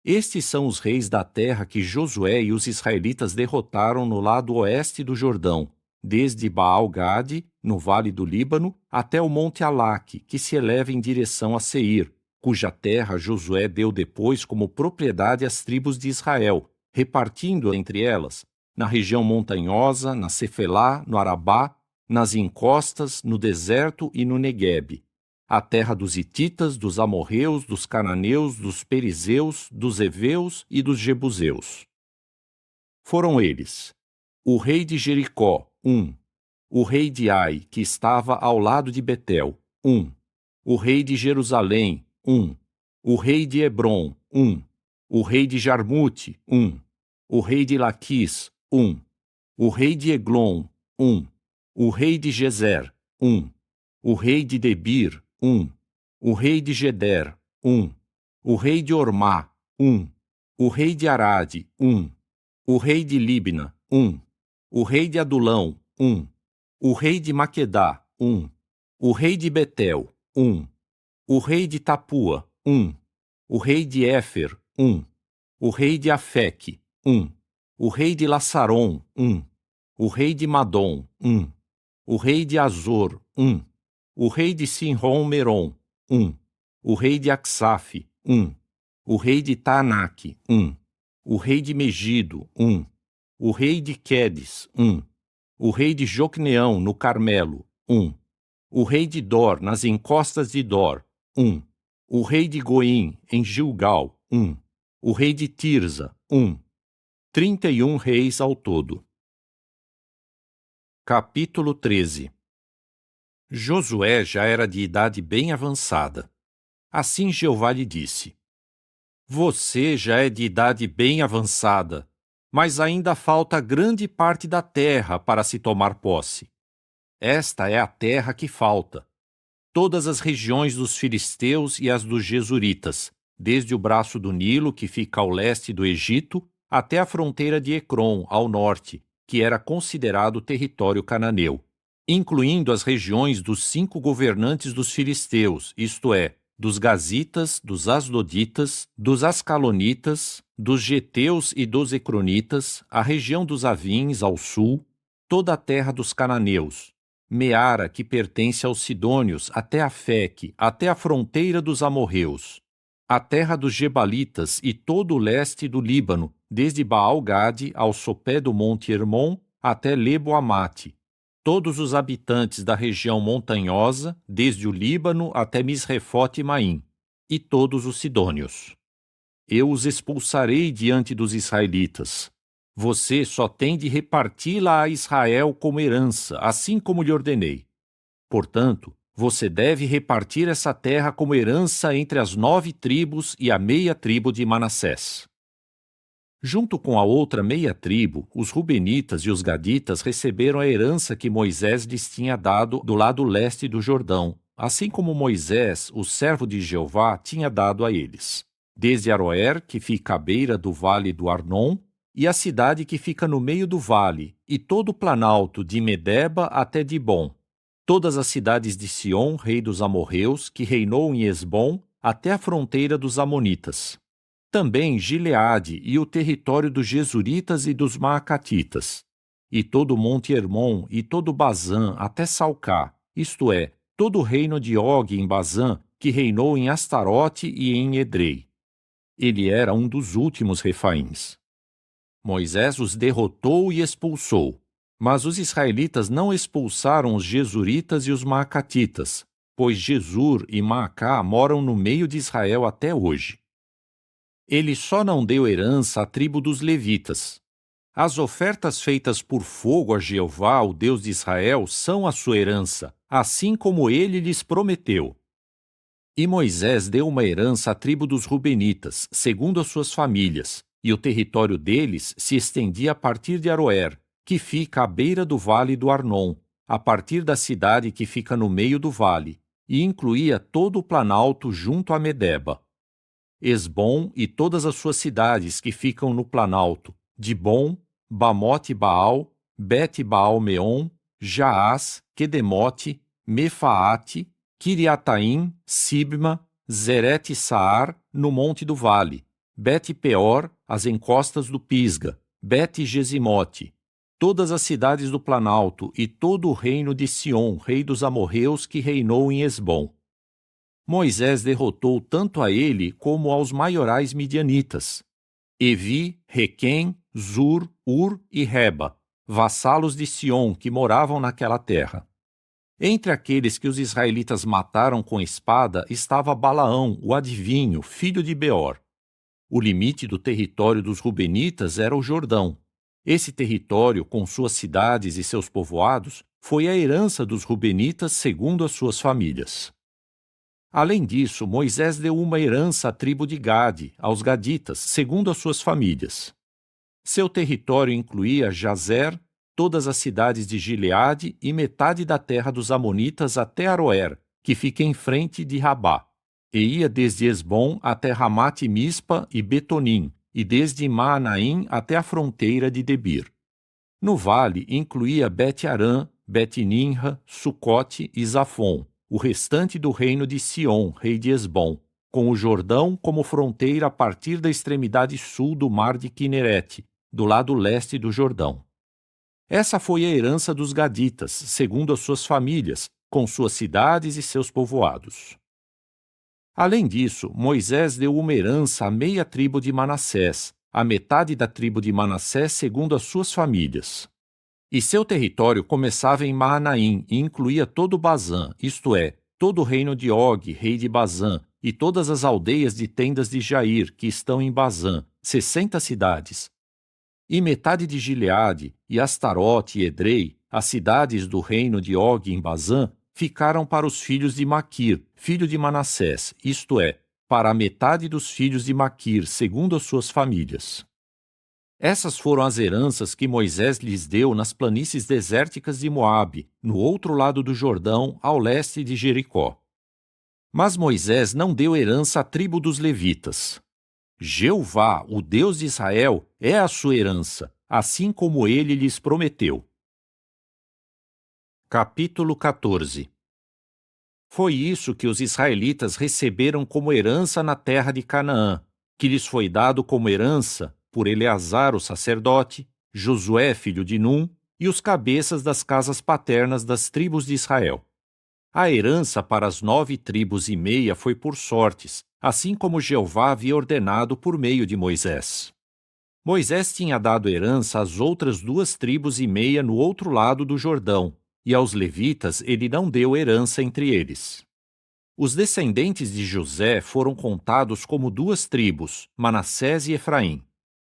A: Estes são os reis da terra que Josué e os israelitas derrotaram no lado oeste do Jordão, desde Baal-Gade, no vale do Líbano, até o monte Alaque, que se eleva em direção a Seir, cuja terra Josué deu depois como propriedade às tribos de Israel, repartindo entre elas, na região montanhosa, na Cefelá, no Arabá, nas encostas, no deserto e no Neguebe, a terra dos hititas, dos amorreus, dos cananeus, dos perizeus, dos heveus e dos jebuseus. Foram eles: o rei de Jericó, 1. O rei de Ai, que estava ao lado de Betel, 1. O rei de Jerusalém, 1. O rei de Hebrom, 1. O rei de Jarmute, 1. O rei de Laquis, 1. O rei de Eglon, 1. O rei de Gezer, 1. O rei de Debir, 1. O rei de Geder, 1. O rei de Ormá, 1. O rei de Arade, 1. O rei de Libna, 1. O rei de Adulão, 1. O rei de Maquedá, 1. O rei de Betel, 1. O rei de Tapua, 1. O rei de Éfer, 1. O rei de Afeque, 1. O rei de Lassaron, 1. O rei de Madom, 1. O rei de Azor, 1. O rei de Sinrom-Merom, 1. O rei de Aksaf, 1. O rei de Taanaque, 1. O rei de Megido, 1. O rei de Quedes, 1. O rei de Jocneão, no Carmelo, 1. O rei de Dor, nas encostas de Dor, 1. O rei de Goim, em Gilgal, 1. O rei de Tirza, 1. 31 reis ao todo. Capítulo 13. Josué já era de idade bem avançada. Assim Jeová lhe disse: Você já é de idade bem avançada. mas ainda falta grande parte da terra para se tomar posse. Esta é a terra que falta. Todas as regiões dos filisteus e as dos jesuritas, desde o braço do Nilo, que fica ao leste do Egito, até a fronteira de Ecrom, ao norte, que era considerado território cananeu, incluindo as regiões dos 5 governantes dos filisteus, isto é, dos gazitas, dos asdoditas, dos ascalonitas, dos geteus e dos ecronitas, a região dos avins ao sul, toda a terra dos cananeus, Meara, que pertence aos sidônios, até a Feque, até a fronteira dos amorreus, a terra dos gebalitas e todo o leste do Líbano, desde Baal-Gade ao sopé do monte Hermon até Lebo-Amate, todos os habitantes da região montanhosa, desde o Líbano até Misrefote-Maim, e todos os sidônios. Eu os expulsarei diante dos israelitas. Você só tem de reparti-la a Israel como herança, assim como lhe ordenei. Portanto, você deve repartir essa terra como herança entre as 9 tribos e a meia tribo de Manassés. Junto com a outra meia tribo, os rubenitas e os gaditas receberam a herança que Moisés lhes tinha dado do lado leste do Jordão, assim como Moisés, o servo de Jeová, tinha dado a eles, desde Aroer, que fica à beira do vale do Arnon, e a cidade que fica no meio do vale, e todo o planalto de Medeba até Dibom, todas as cidades de Sion, rei dos amorreus, que reinou em Esbom, até a fronteira dos amonitas. Também Gileade e o território dos jesuritas e dos maacatitas, e todo o monte Hermon e todo Bazã até Salcá, isto é, todo o reino de Og em Bazã, que reinou em Astarote e em Edrei. Ele era um dos últimos refaíns. Moisés os derrotou e expulsou, mas os israelitas não expulsaram os jesuritas e os maacatitas, pois Jesur e Maacá moram no meio de Israel até hoje. Ele só não deu herança à tribo dos levitas. As ofertas feitas por fogo a Jeová, o Deus de Israel, são a sua herança, assim como ele lhes prometeu. E Moisés deu uma herança à tribo dos rubenitas, segundo as suas famílias, e o território deles se estendia a partir de Aroer, que fica à beira do vale do Arnon, a partir da cidade que fica no meio do vale, e incluía todo o planalto junto a Medeba. Esbom e todas as suas cidades que ficam no planalto, Dibom, Bamote-Baal, Bet-Baal-Meon, Jaás, Quedemote, Mefaate, Kiriataim, Sibma, Zerete-Saar, no monte do vale, Bet-Peor, as encostas do Pisga, Bet-Gesimote, todas as cidades do planalto e todo o reino de Sion, rei dos amorreus, que reinou em Esbom. Moisés derrotou tanto a ele como aos maiorais midianitas, Evi, Requém, Zur, Ur e Reba, vassalos de Sion que moravam naquela terra. Entre aqueles que os israelitas mataram com espada estava Balaão, o adivinho, filho de Beor. O limite do território dos rubenitas era o Jordão. Esse território, com suas cidades e seus povoados, foi a herança dos rubenitas segundo as suas famílias. Além disso, Moisés deu uma herança à tribo de Gade, aos gaditas, segundo as suas famílias. Seu território incluía Jazer, todas as cidades de Gileade e metade da terra dos amonitas até Aroer, que fica em frente de Rabá, e ia desde Esbom até Ramate Mispa e Betonim, e desde Maanaim até a fronteira de Debir. No vale incluía Bet-Arã, Bet-Ninra, Sucote e Zafon, o restante do reino de Sion, rei de Esbom, com o Jordão como fronteira a partir da extremidade sul do mar de Quinerete, do lado leste do Jordão. Essa foi a herança dos gaditas, segundo as suas famílias, com suas cidades e seus povoados. Além disso, Moisés deu uma herança à meia tribo de Manassés, a metade da tribo de Manassés segundo as suas famílias. E seu território começava em Maanaim e incluía todo Bazã, isto é, todo o reino de Og, rei de Bazã, e todas as aldeias de tendas de Jair, que estão em Bazã, 60 cidades. E metade de Gileade, e Astarote e Edrei, as cidades do reino de Og em Bazã, ficaram para os filhos de Maquir, filho de Manassés, isto é, para a metade dos filhos de Maquir, segundo as suas famílias. Essas foram as heranças que Moisés lhes deu nas planícies desérticas de Moabe, no outro lado do Jordão, ao leste de Jericó. Mas Moisés não deu herança à tribo dos levitas. Jeová, o Deus de Israel, é a sua herança, assim como ele lhes prometeu. Capítulo 14. Foi isso que os israelitas receberam como herança na terra de Canaã, que lhes foi dado como herança por Eleazar o sacerdote, Josué filho de Num e os cabeças das casas paternas das tribos de Israel. A herança para as 9 tribos e meia foi por sortes, assim como Jeová havia ordenado por meio de Moisés. Moisés tinha dado herança às outras 2 tribos e meia no outro lado do Jordão, e aos levitas ele não deu herança entre eles. Os descendentes de José foram contados como 2 tribos, Manassés e Efraim.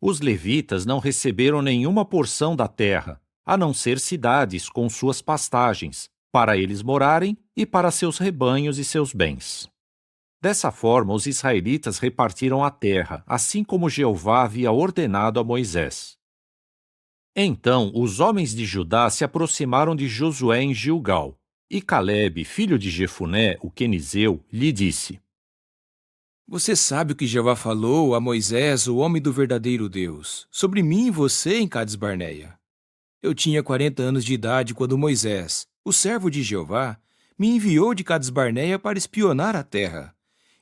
A: Os levitas não receberam nenhuma porção da terra, a não ser cidades com suas pastagens, para eles morarem e para seus rebanhos e seus bens. Dessa forma, os israelitas repartiram a terra, assim como Jeová havia ordenado a Moisés. Então os homens de Judá se aproximaram de Josué em Gilgal, e Calebe, filho de Jefuné, o quenizeu, lhe disse:
B: Você sabe o que Jeová falou a Moisés, o homem do verdadeiro Deus, sobre mim e você em Cades Barneia. Eu tinha 40 anos de idade quando Moisés, o servo de Jeová, me enviou de Cades Barneia para espionar a terra,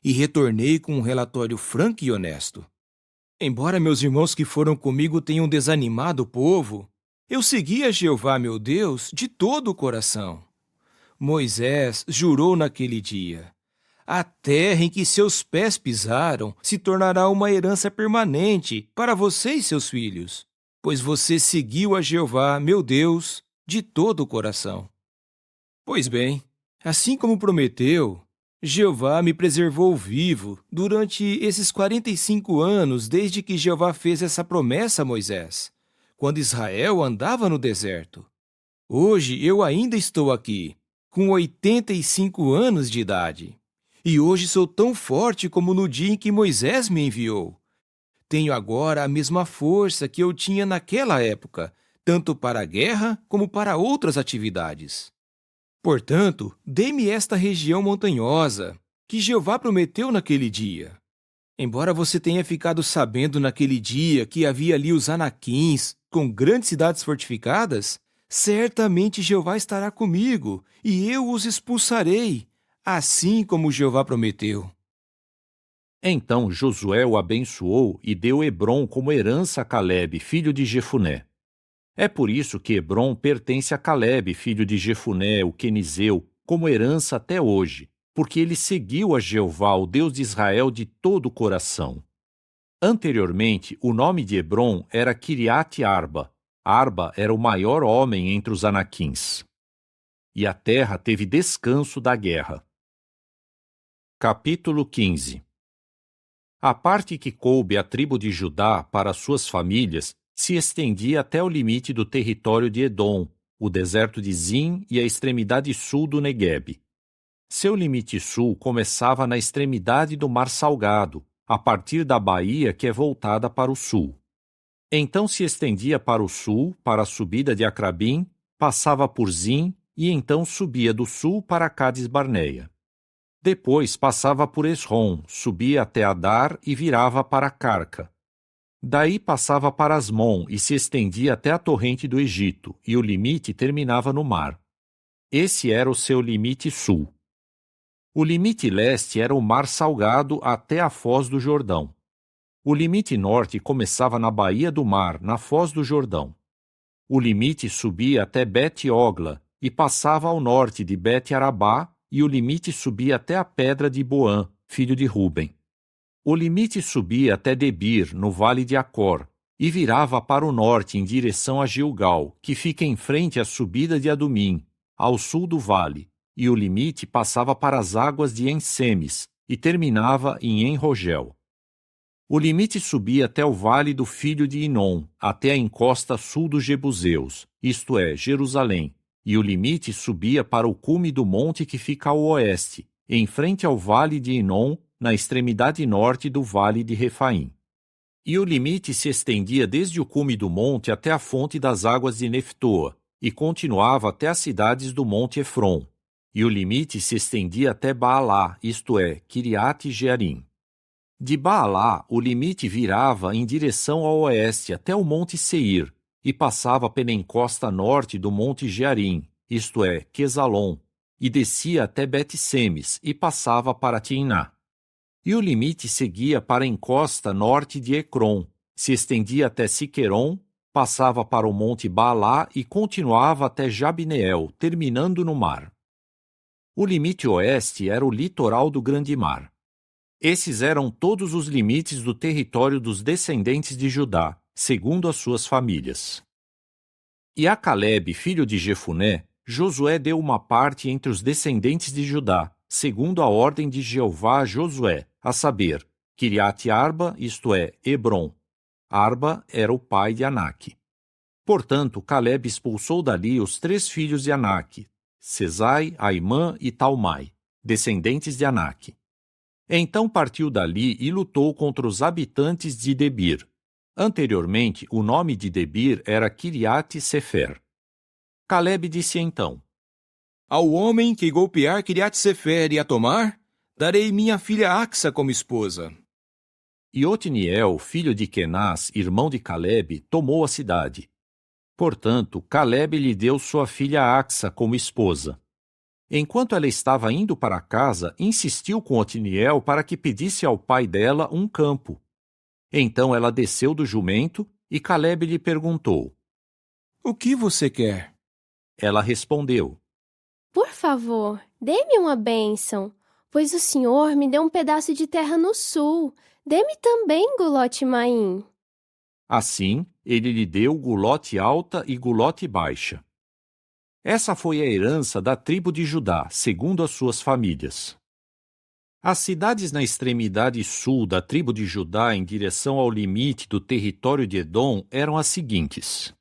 B: e retornei com um relatório franco e honesto. Embora meus irmãos que foram comigo tenham desanimado o povo, eu segui a Jeová, meu Deus, de todo o coração. Moisés jurou naquele dia: a terra em que seus pés pisaram se tornará uma herança permanente para você e seus filhos, pois você seguiu a Jeová, meu Deus, de todo o coração. Pois bem, assim como prometeu, Jeová me preservou vivo durante esses 45 anos desde que Jeová fez essa promessa a Moisés, quando Israel andava no deserto. Hoje eu ainda estou aqui, com 85 anos de idade. E hoje sou tão forte como no dia em que Moisés me enviou. Tenho agora a mesma força que eu tinha naquela época, tanto para a guerra como para outras atividades. Portanto, dê-me esta região montanhosa, que Jeová prometeu naquele dia. Embora você tenha ficado sabendo naquele dia que havia ali os Anaquins, com grandes cidades fortificadas, certamente Jeová estará comigo, e eu os expulsarei, assim como Jeová prometeu.
A: Então Josué o abençoou e deu Hebrom como herança a Calebe, filho de Jefuné. É por isso que Hebrom pertence a Calebe, filho de Jefuné, o quenizeu, como herança até hoje, porque ele seguiu a Jeová, o Deus de Israel, de todo o coração. Anteriormente, o nome de Hebrom era Kiriat Arba. Arba era o maior homem entre os Anaquins. E a terra teve descanso da guerra. Capítulo 15. A parte que coube à tribo de Judá para suas famílias se estendia até o limite do território de Edom, o deserto de Zin e a extremidade sul do Neguebe. Seu limite sul começava na extremidade do Mar Salgado, a partir da baía que é voltada para o sul. Então se estendia para o sul, para a subida de Acrabim, passava por Zin e então subia do sul para Cades Barneia. Depois passava por Esrom, subia até Adar e virava para Carca. Daí passava para Asmon e se estendia até a torrente do Egito, e o limite terminava no mar. Esse era o seu limite sul. O limite leste era o Mar Salgado até a foz do Jordão. O limite norte começava na Baía do Mar, na foz do Jordão. O limite subia até Bet-Ogla e passava ao norte de Bet-Arabá, e o limite subia até a pedra de Boã, filho de Ruben. O limite subia até Debir, no vale de Acor, e virava para o norte em direção a Gilgal, que fica em frente à subida de Adumim, ao sul do vale, e o limite passava para as águas de En-Semes e terminava em En-Rogel. O limite subia até o vale do filho de Inom, até a encosta sul dos Jebuseus, isto é, Jerusalém, e o limite subia para o cume do monte que fica ao oeste, em frente ao vale de Inom, na extremidade norte do vale de Refaim. E o limite se estendia desde o cume do monte até a fonte das águas de Neftoa, e continuava até as cidades do monte Efron. E o limite se estendia até Baalá, isto é, Kiriat Jearim. De Baalá, o limite virava em direção ao oeste até o monte Seir, e passava pela encosta norte do monte Jearim, isto é, Quesalon, e descia até Bet-Semes, e passava para Timná. E o limite seguia para a encosta norte de Ecrom, se estendia até Siqueron, passava para o monte Baalá e continuava até Jabneel, terminando no mar. O limite oeste era o litoral do Grande Mar. Esses eram todos os limites do território dos descendentes de Judá, segundo as suas famílias. E a Calebe, filho de Jefuné, Josué deu uma parte entre os descendentes de Judá, segundo a ordem de Jeová a Josué, a saber, Kiriat Arba, isto é, Hebron. Arba era o pai de Anak. Portanto, Calebe expulsou dali os 3 filhos de Anak, Sesai, Aimã e Talmai, descendentes de Anak. Então partiu dali e lutou contra os habitantes de Debir. Anteriormente, o nome de Debir era Kiriat Sefer. Calebe disse então:
B: Ao homem que golpear Kiriat Sefer e a tomar, darei minha filha Axa como esposa.
A: E Otniel, filho de Kenaz, irmão de Calebe, tomou a cidade. Portanto, Calebe lhe deu sua filha Axa como esposa. Enquanto ela estava indo para casa, insistiu com Otniel para que pedisse ao pai dela um campo. Então ela desceu do jumento e Calebe lhe perguntou:
B: O que você quer?
A: Ela respondeu:
C: Por favor, dê-me uma bênção, pois o Senhor me deu um pedaço de terra no sul. Dê-me também Gulote Maim.
A: Assim, ele lhe deu Gulote alta e Gulote baixa. Essa foi a herança da tribo de Judá, segundo as suas famílias. As cidades na extremidade sul da tribo de Judá em direção ao limite do território de Edom eram as seguintes: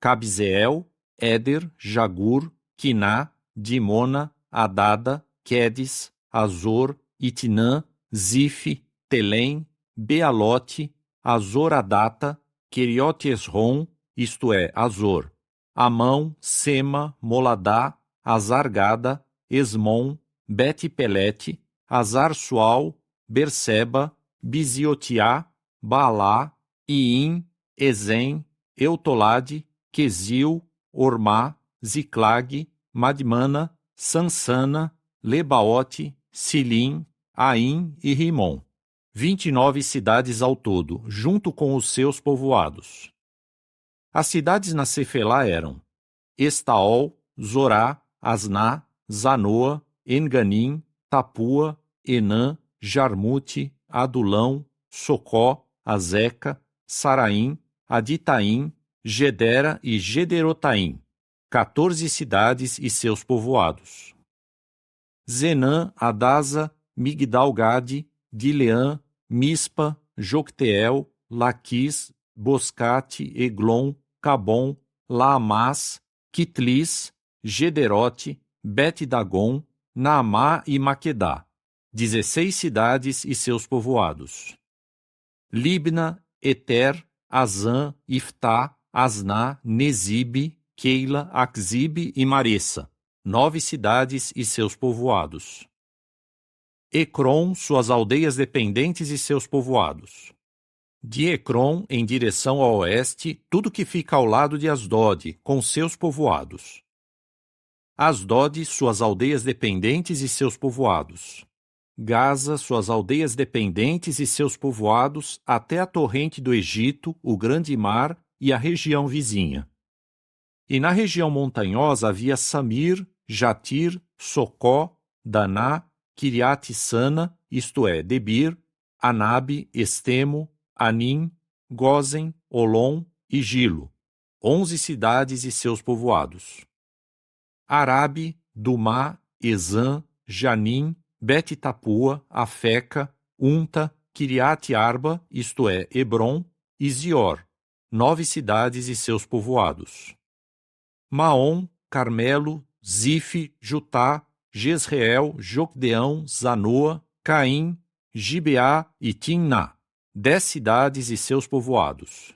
A: Cabzeel, Éder, Jagur, Quiná, Dimona, Adada, Quedes, Azor, Itnã, Zife, Telém, Bealote, Azor-Adata, Queriote-Esrom, isto é, Azor, Amão, Sema, Moladá, Azargada, Esmon, Bet-Pelete, Azar-Sual, Berseba, Biziotiá, Baalá, Iim, Ezem, Eutolade, Quesil, Ormá, Ziclag, Madmana, Sansana, Lebaote, Silim, Aim e Rimon. 29 cidades ao todo, junto com os seus povoados. As cidades na Cefelá eram Estaol, Zorá, Asná, Zanoa, Enganim, Tapua, Enã, Jarmute, Adulão, Socó, Azeca, Saraim, Aditaim, Gedera e Gederotaim, 14 cidades e seus povoados. Zenã, Adasa, Migdal-Gade, Dileã, Mispa, Jocteel, Laquis, Boscate, Eglon, Cabom, Laamás, Quitlis, Gederote, Bet-Dagon, Naamá e Maquedá, 16 cidades e seus povoados. Libna, Eter, Azã, Iftá, Asná, Nezibe, Keila, Axibe e Maressa, 9 cidades e seus povoados. Ecrom, suas aldeias dependentes e seus povoados. De Ecrom, em direção ao oeste, tudo que fica ao lado de Asdod, com seus povoados. Asdod, suas aldeias dependentes e seus povoados. Gaza, suas aldeias dependentes e seus povoados, até a torrente do Egito, o Grande Mar e a região vizinha. E na região montanhosa havia Samir, Jatir, Socó, Daná, Kiriat-Sana, isto é, Debir, Anabe, Estemo, Anim, Gozen, Olom e Gilo, 11 cidades e seus povoados. Arabe, Dumá, Ezã, Janim, Bet-Tapua, Afeca, Unta, Kiriat-Arba, isto é, Hebron, e Zior, 9 cidades e seus povoados. Maom, Carmelo, Zife, Jutá, Jezreel, Jocdeão, Zanoa, Caim, Gibeá e Timná, 10 cidades e seus povoados.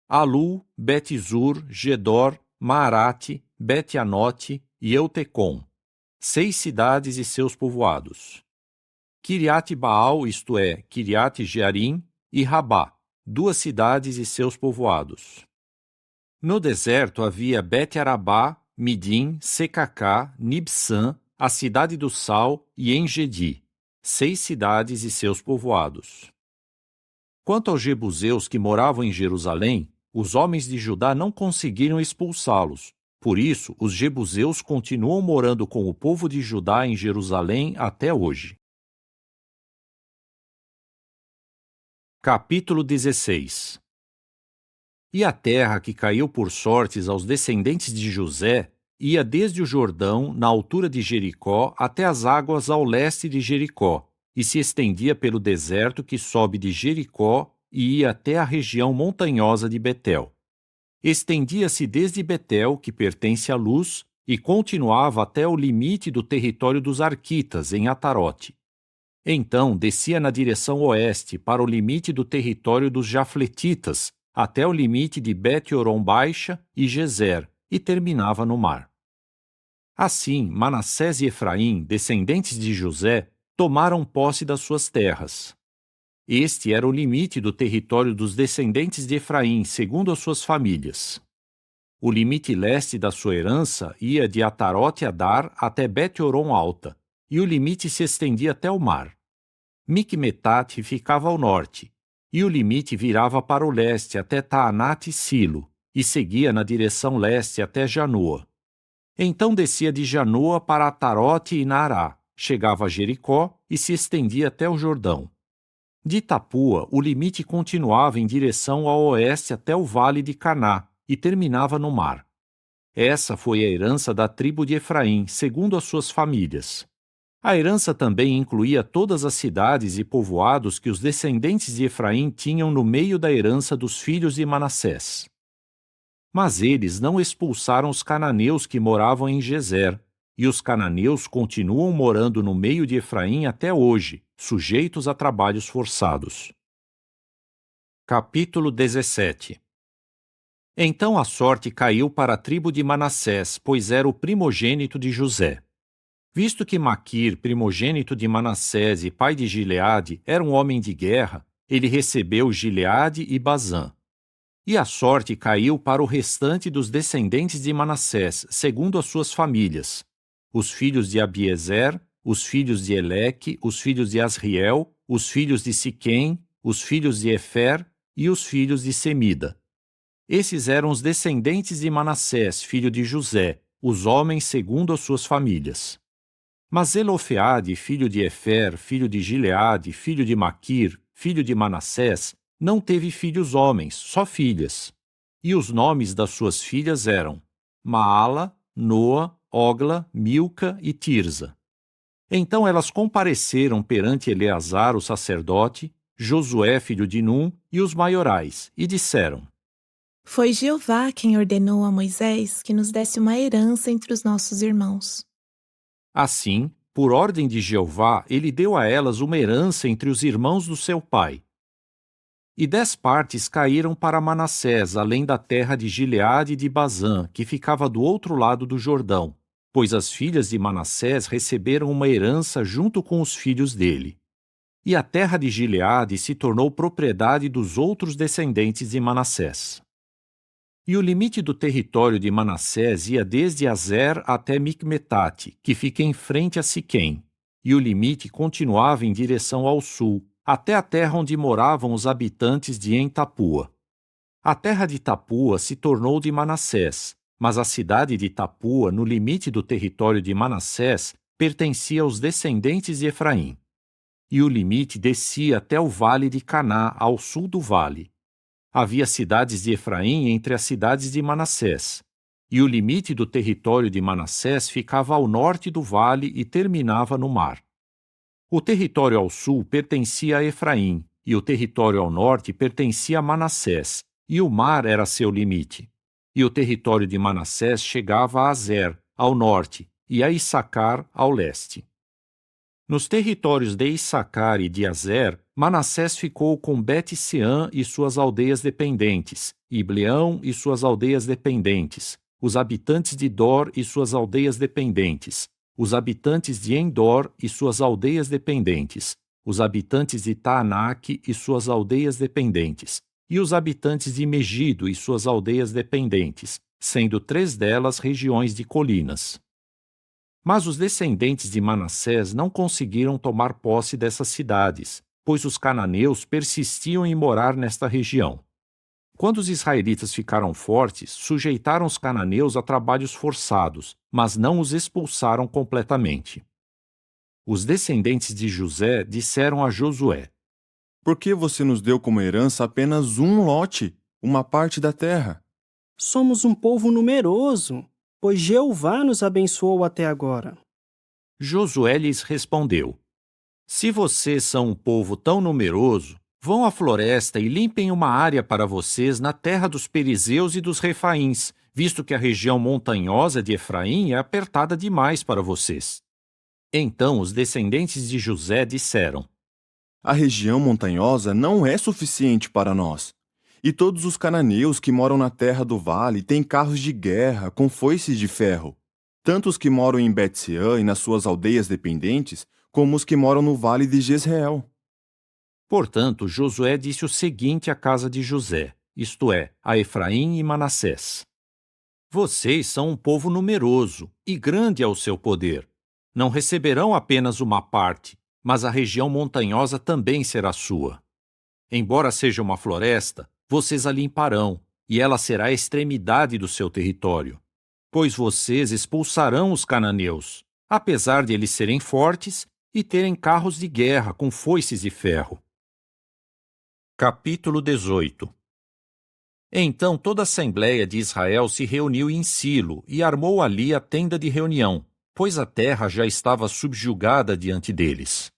A: Alu, Bet-Zur, Gedor, Maarate, Bet-Anote e Eutecom, 6 cidades e seus povoados. Kiriat-Baal, isto é, Kiriat-Jearim, e Rabá, 2 cidades e seus povoados. No deserto havia Bet-Arabá, Midim, Secacá, Nibsã, a cidade do Sal e Engedi, 6 cidades e seus povoados. Quanto aos jebuseus que moravam em Jerusalém, os homens de Judá não conseguiram expulsá-los. Por isso, os jebuseus continuam morando com o povo de Judá em Jerusalém até hoje. Capítulo 16. E a terra que caiu por sortes aos descendentes de José ia desde o Jordão, na altura de Jericó, até as águas ao leste de Jericó, e se estendia pelo deserto que sobe de Jericó e ia até a região montanhosa de Betel. Estendia-se desde Betel, que pertence à Luz, e continuava até o limite do território dos Arquitas, em Atarote. Então descia na direção oeste, para o limite do território dos Jafletitas, até o limite de Bet-Horon Baixa e Gezer, e terminava no mar. Assim, Manassés e Efraim, descendentes de José, tomaram posse das suas terras. Este era o limite do território dos descendentes de Efraim, segundo as suas famílias. O limite leste da sua herança ia de Atarote-Adar até Bet-Horon Alta, e o limite se estendia até o mar. Micmetate ficava ao norte, e o limite virava para o leste até Taanate e Silo, e seguia na direção leste até Janoa. Então descia de Janoa para Atarote e Naará, chegava a Jericó e se estendia até o Jordão. De Tapua, o limite continuava em direção ao oeste até o vale de Caná e terminava no mar. Essa foi a herança da tribo de Efraim, segundo as suas famílias. A herança também incluía todas as cidades e povoados que os descendentes de Efraim tinham no meio da herança dos filhos de Manassés. Mas eles não expulsaram os cananeus que moravam em Gezer, e os cananeus continuam morando no meio de Efraim até hoje, sujeitos a trabalhos forçados. Capítulo 17. Então a sorte caiu para a tribo de Manassés, pois era o primogênito de José. Visto que Maquir, primogênito de Manassés e pai de Gileade, era um homem de guerra, ele recebeu Gileade e Bazã. E a sorte caiu para o restante dos descendentes de Manassés, segundo as suas famílias: os filhos de Abiezer, os filhos de Eleque, os filhos de Asriel, os filhos de Siquém, os filhos de Efer e os filhos de Semida. Esses eram os descendentes de Manassés, filho de José, os homens segundo as suas famílias. Mas Zelofeade, filho de Efer, filho de Gileade, filho de Maquir, filho de Manassés, não teve filhos homens, só filhas. E os nomes das suas filhas eram Maala, Noa, Ogla, Milca e Tirza. Então elas compareceram perante Eleazar, o sacerdote, Josué, filho de Num, e os maiorais, e disseram:
D: Foi Jeová quem ordenou a Moisés que nos desse uma herança entre os nossos irmãos.
A: Assim, por ordem de Jeová, ele deu a elas uma herança entre os irmãos do seu pai. E 10 partes caíram para Manassés, além da terra de Gileade e de Bazã, que ficava do outro lado do Jordão, pois as filhas de Manassés receberam uma herança junto com os filhos dele. E a terra de Gileade se tornou propriedade dos outros descendentes de Manassés. E o limite do território de Manassés ia desde Azer até Micmetate, que fica em frente a Siquém, e o limite continuava em direção ao sul, até a terra onde moravam os habitantes de En-Tapua. A terra de Tapua se tornou de Manassés, mas a cidade de Tapua, no limite do território de Manassés, pertencia aos descendentes de Efraim. E o limite descia até o vale de Caná, ao sul do vale. Havia cidades de Efraim entre as cidades de Manassés, e o limite do território de Manassés ficava ao norte do vale e terminava no mar. O território ao sul pertencia a Efraim, e o território ao norte pertencia a Manassés, e o mar era seu limite. E o território de Manassés chegava a Azer, ao norte, e a Issacar, ao leste. Nos territórios de Issacar e de Azer, Manassés ficou com Bet-Seã e suas aldeias dependentes, Ibleão e suas aldeias dependentes, os habitantes de Dor e suas aldeias dependentes, os habitantes de Endor e suas aldeias dependentes, os habitantes de Taanaque e suas aldeias dependentes, e os habitantes de Megido e suas aldeias dependentes, sendo 3 delas regiões de colinas. Mas os descendentes de Manassés não conseguiram tomar posse dessas cidades, pois os cananeus persistiam em morar nesta região. Quando os israelitas ficaram fortes, sujeitaram os cananeus a trabalhos forçados, mas não os expulsaram completamente. Os descendentes de José disseram a Josué:
G: Por que você nos deu como herança apenas um lote, uma parte da terra?
V: Somos um povo numeroso, pois Jeová nos abençoou até agora.
A: Josué lhes respondeu: Se vocês são um povo tão numeroso, vão à floresta e limpem uma área para vocês na terra dos Perizeus e dos Refaíns, visto que a região montanhosa de Efraim é apertada demais para vocês. Então os descendentes de José disseram:
G: A região montanhosa não é suficiente para nós. E todos os cananeus que moram na terra do vale têm carros de guerra com foices de ferro, tanto os que moram em Bet-Seã e nas suas aldeias dependentes, como os que moram no vale de Jezreel.
A: Portanto, Josué disse o seguinte à casa de José, isto é, a Efraim e Manassés: Vocês são um povo numeroso, e grande é o seu poder. Não receberão apenas uma parte, mas a região montanhosa também será sua. Embora seja uma floresta, vocês a limparão, e ela será a extremidade do seu território. Pois vocês expulsarão os cananeus, apesar de eles serem fortes e terem carros de guerra com foices de ferro. Capítulo 18. Então toda a Assembleia de Israel se reuniu em Silo e armou ali a tenda de reunião, pois a terra já estava subjugada diante deles.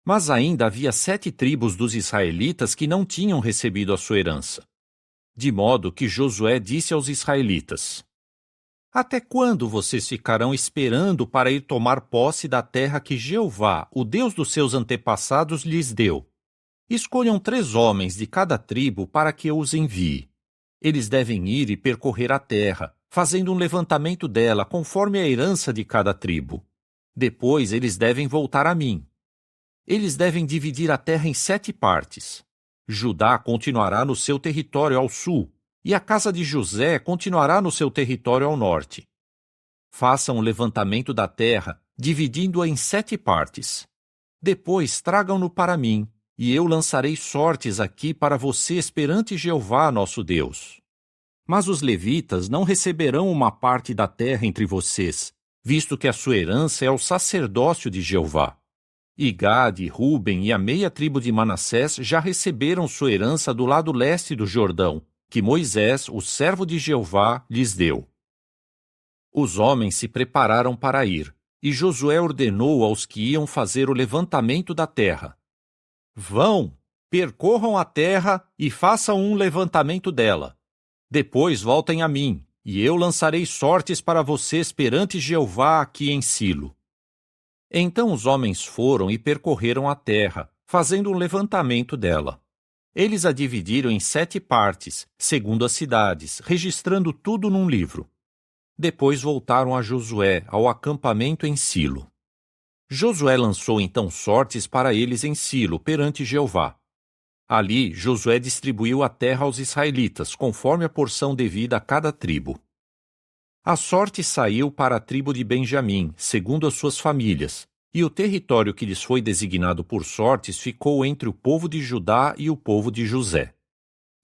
A: Mas ainda havia 7 tribos dos israelitas que não tinham recebido a sua herança. De modo que Josué disse aos israelitas: Até quando vocês ficarão esperando para ir tomar posse da terra que Jeová, o Deus dos seus antepassados, lhes deu? Escolham 3 homens de cada tribo para que eu os envie. Eles devem ir e percorrer a terra, fazendo um levantamento dela conforme a herança de cada tribo. Depois eles devem voltar a mim. Eles devem dividir a terra em 7 partes. Judá continuará no seu território ao sul, e a casa de José continuará no seu território ao norte. Façam o levantamento da terra, dividindo-a em 7 partes. Depois tragam-no para mim, e eu lançarei sortes aqui para vocês perante Jeová, nosso Deus. Mas os levitas não receberão uma parte da terra entre vocês, visto que a sua herança é o sacerdócio de Jeová. E Gade, Ruben e a meia tribo de Manassés já receberam sua herança do lado leste do Jordão, que Moisés, o servo de Jeová, lhes deu. Os homens se prepararam para ir, e Josué ordenou aos que iam fazer o levantamento da terra: Vão, percorram a terra e façam um levantamento dela. Depois voltem a mim, e eu lançarei sortes para vocês perante Jeová aqui em Silo. Então os homens foram e percorreram a terra, fazendo um levantamento dela. Eles a dividiram em 7 partes, segundo as cidades, registrando tudo num livro. Depois voltaram a Josué, ao acampamento em Silo. Josué lançou então sortes para eles em Silo, perante Jeová. Ali, Josué distribuiu a terra aos israelitas, conforme a porção devida a cada tribo. A sorte saiu para a tribo de Benjamim, segundo as suas famílias, e o território que lhes foi designado por sortes ficou entre o povo de Judá e o povo de José.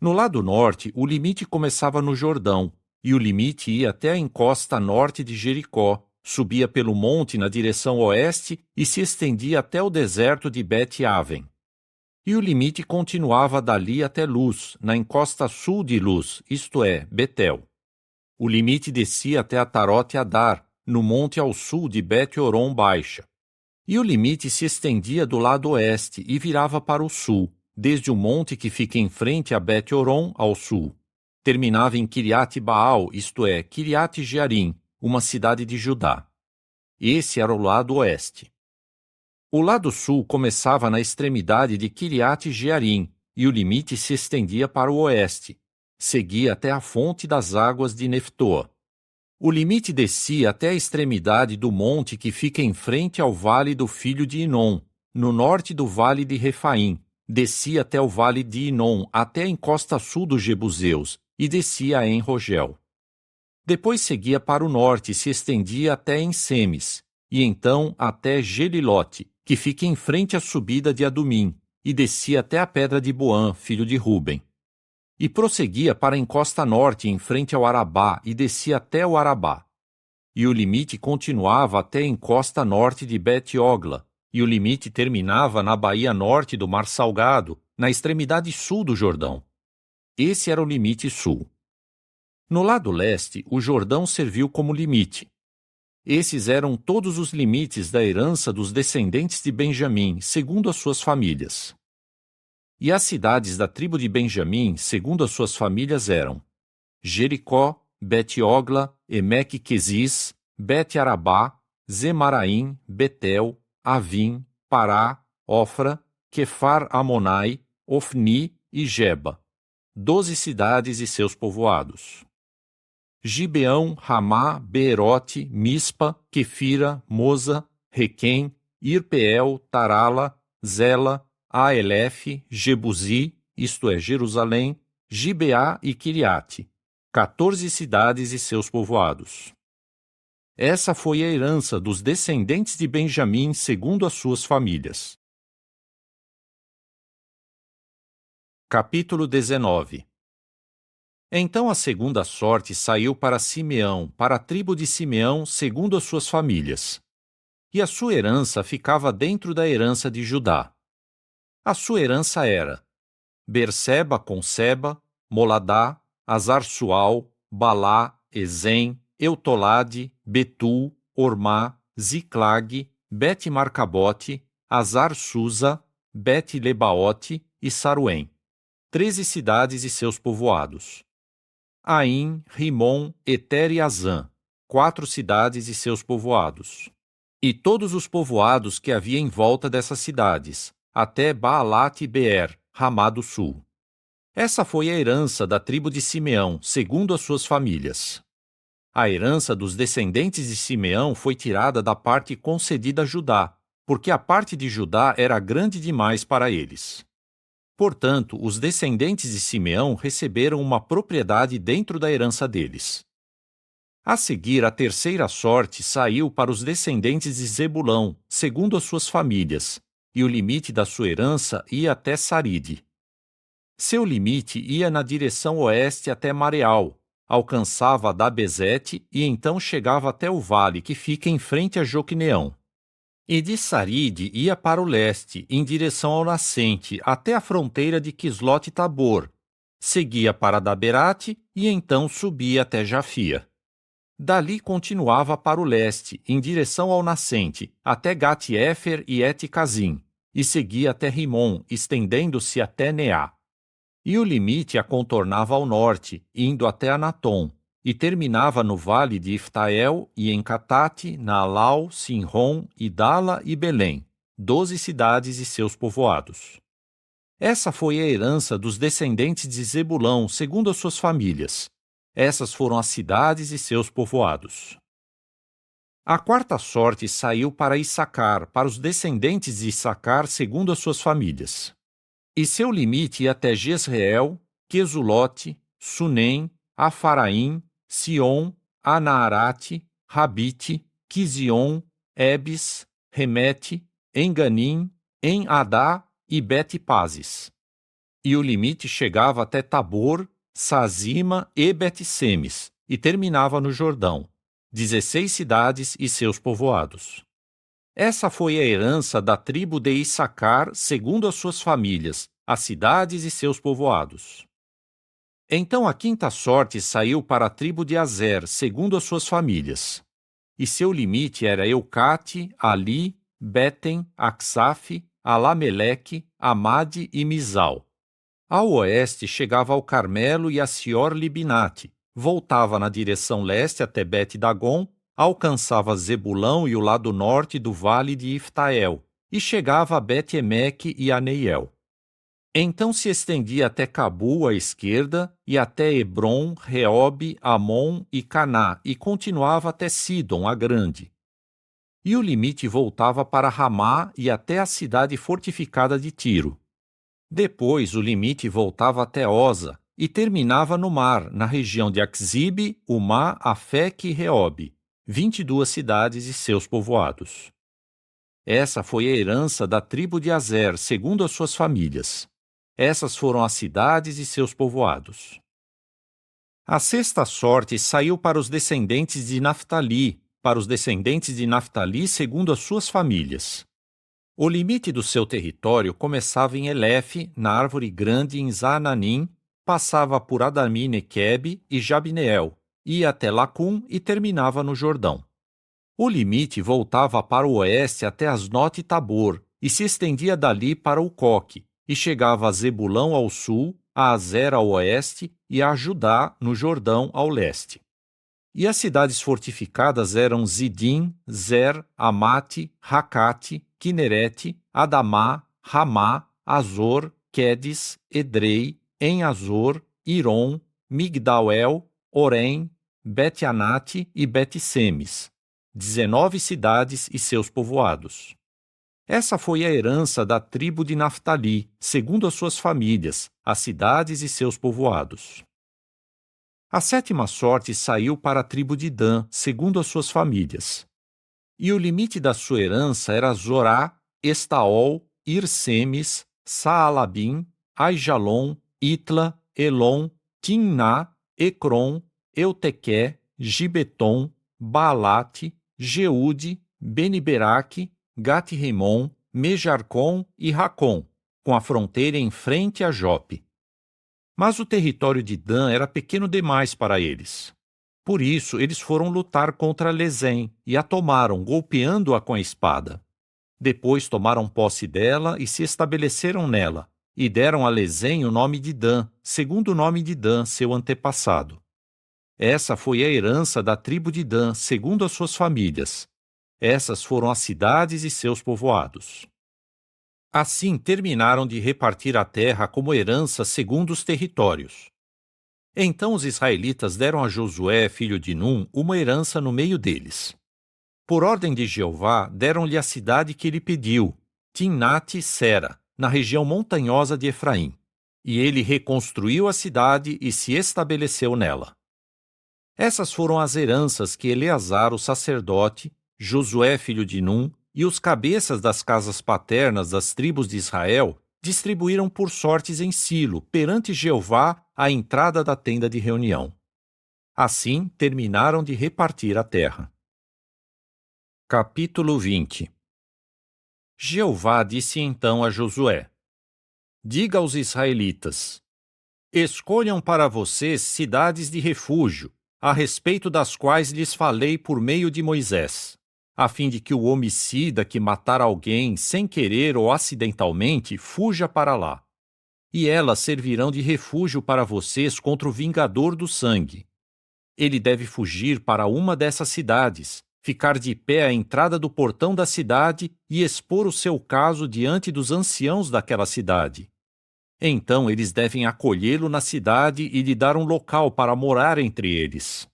A: No lado norte, o limite começava no Jordão, e o limite ia até a encosta norte de Jericó, subia pelo monte na direção oeste e se estendia até o deserto de Bet-Aven. E o limite continuava dali até Luz, na encosta sul de Luz, isto é, Betel. O limite descia até Atarote Adar, no monte ao sul de Bet-Horon Baixa. E o limite se estendia do lado oeste e virava para o sul, desde o monte que fica em frente a Bet-Horon ao sul. Terminava em Kiriat Baal, isto é, Kiriat Jearim, uma cidade de Judá. Esse era o lado oeste. O lado sul começava na extremidade de Kiriat Jearim, e o limite se estendia para o oeste. Seguia até a fonte das águas de Neftoa. O limite descia até a extremidade do monte que fica em frente ao vale do filho de Inom, no norte do vale de Refaim. Descia até o vale de Inom, até a encosta sul dos Jebuseus, e descia a En-Rogel. Depois seguia para o norte e se estendia até Ensemes, e então até Gelilote, que fica em frente à subida de Adumim, e descia até a pedra de Boã, filho de Ruben. E prosseguia para a encosta norte em frente ao Arabá, e descia até o Arabá. E o limite continuava até a encosta norte de Bet-Ogla, e o limite terminava na baía norte do Mar Salgado, na extremidade sul do Jordão. Esse era o limite sul. No lado leste, o Jordão serviu como limite. Esses eram todos os limites da herança dos descendentes de Benjamim, segundo as suas famílias. E as cidades da tribo de Benjamim, segundo as suas famílias, eram Jericó, Bet-Ogla, Emeque-Quezis, Bet-Arabá, Zemaraim, Betel, Avim, Pará, Ofra, Quefar-Amonai, Ofni e Geba, 12 cidades e seus povoados. Gibeão, Ramá, Beerote, Mispa, Quefira, Moza, Requém, Irpeel, Tarala, Zela, Aelef, Jebusi, isto é, Jerusalém, Gibeá e Quiriate, 14 cidades e seus povoados. Essa foi a herança dos descendentes de Benjamim segundo as suas famílias. Capítulo 19. Então a segunda sorte saiu para Simeão, para a tribo de Simeão segundo as suas famílias. E a sua herança ficava dentro da herança de Judá. A sua herança era Berseba com Seba, Moladá, Azar-Sual, Balá, Ezem, Eutolade, Betul, Ormá, Ziclag, Bet-Marcabote, Azar-Susa, Bet-Lebaote e Saruém, 13 cidades e seus povoados. Aim, Rimon, Eter e Azã, 4 cidades e seus povoados. E todos os povoados que havia em volta dessas cidades, até Baalat e Beer, Ramá do Sul. Essa foi a herança da tribo de Simeão, segundo as suas famílias. A herança dos descendentes de Simeão foi tirada da parte concedida a Judá, porque a parte de Judá era grande demais para eles. Portanto, os descendentes de Simeão receberam uma propriedade dentro da herança deles. A seguir, a terceira sorte saiu para os descendentes de Zebulão, segundo as suas famílias, e o limite da sua herança ia até Saride. Seu limite ia na direção oeste até Mareal, alcançava Dabezete e então chegava até o vale que fica em frente a Joqueneão. E de Saride ia para o leste, em direção ao nascente, até a fronteira de Quislote-Tabor. Seguia para Daberate e então subia até Jafia. Dali continuava para o leste, em direção ao nascente, até Gat-Éfer e Et-Cazim, e seguia até Rimon, estendendo-se até Neá. E o limite a contornava ao norte, indo até Anatom, e terminava no vale de Iftael e em Catate, Naalau, Sinrom, Idala e Belém, 12 cidades e seus povoados. Essa foi a herança dos descendentes de Zebulão, segundo as suas famílias. Essas foram as cidades e seus povoados. A quarta sorte saiu para Issacar, para os descendentes de Issacar, segundo as suas famílias. E seu limite ia até Jezreel, Quesulote, Sunem, Afaraim, Sion, Anaarate, Rabite, Quizion, Ebes, Remete, Enganim, En-Adá e Bet-Pazes. E o limite chegava até Tabor, Sazima e Bet-Semes, e terminava no Jordão, 16 cidades e seus povoados. Essa foi a herança da tribo de Issacar, segundo as suas famílias, as cidades e seus povoados. Então a quinta sorte saiu para a tribo de Azer, segundo as suas famílias. E seu limite era Eucate, Ali, Betem, Aksaf, Alameleque, Amade e Mizal. Ao oeste chegava ao Carmelo e a Sior-Libinate, voltava na direção leste até Bet-Dagon, alcançava Zebulão e o lado norte do vale de Iftael, e chegava a Bet-Emeque e a Neiel. Então se estendia até Cabu à esquerda, e até Hebron, Reobe, Amon e Caná, e continuava até Sidom, a grande. E o limite voltava para Ramá e até a cidade fortificada de Tiro. Depois o limite voltava até Oza, e terminava no mar, na região de Axibe, Umá, Afeque e Reobe, 22 cidades e seus povoados. Essa foi a herança da tribo de Azer, segundo as suas famílias. Essas foram as cidades e seus povoados. A sexta sorte saiu para os descendentes de Naftali, segundo as suas famílias. O limite do seu território começava em Elefe, na árvore grande em Zaananim, passava por Adami-Nequebe e Jabneel, ia até Lacum e terminava no Jordão. O limite voltava para o oeste até Asnote e Tabor, e se estendia dali para o Coque, e chegava a Zebulão ao sul, a Azer ao oeste e a Judá, no Jordão, ao leste. E as cidades fortificadas eram Zidim, Zer, Amate, Racate, Quinerete, Adamá, Ramá, Azor, Quedes, Edrei, En-Azor, Iron, Migdal-El, Orém, Bet-Anate e Bet-Semes, 19 cidades e seus povoados. Essa foi a herança da tribo de Naftali, segundo as suas famílias, as cidades e seus povoados. A sétima sorte saiu para a tribo de Dan, segundo as suas famílias. E o limite da sua herança era Zorá, Estaol, Irsemes, Saalabim, Aijalon, Itla, Elon, Timná, Ecrom, Eutequé, Gibeton, Baalate, Jeude, Beniberaque, Gat-Rimon, Mejarcom e Racom, com a fronteira em frente a Jope. Mas o território de Dan era pequeno demais para eles. Por isso, eles foram lutar contra Lezém e a tomaram, golpeando-a com a espada. Depois tomaram posse dela e se estabeleceram nela, e deram a Lezém o nome de Dan, segundo o nome de Dan, seu antepassado. Essa foi a herança da tribo de Dan, segundo as suas famílias. Essas foram as cidades e seus povoados. Assim terminaram de repartir a terra como herança segundo os territórios. Então os israelitas deram a Josué, filho de Num, uma herança no meio deles. Por ordem de Jeová, deram-lhe a cidade que ele pediu, Timnate-Sera, na região montanhosa de Efraim. E ele reconstruiu a cidade e se estabeleceu nela. Essas foram as heranças que Eleazar, o sacerdote, Josué, filho de Num, e os cabeças das casas paternas das tribos de Israel distribuíram por sortes em Silo, perante Jeová, à entrada da tenda de reunião. Assim terminaram de repartir a terra. Capítulo 20. Jeová disse então a Josué: Diga aos israelitas: Escolham para vocês cidades de refúgio, a respeito das quais lhes falei por meio de Moisés, a fim de que o homicida que matar alguém sem querer ou acidentalmente fuja para lá. E elas servirão de refúgio para vocês contra o vingador do sangue. Ele deve fugir para uma dessas cidades, ficar de pé à entrada do portão da cidade e expor o seu caso diante dos anciãos daquela cidade. Então eles devem acolhê-lo na cidade e lhe dar um local para morar entre eles.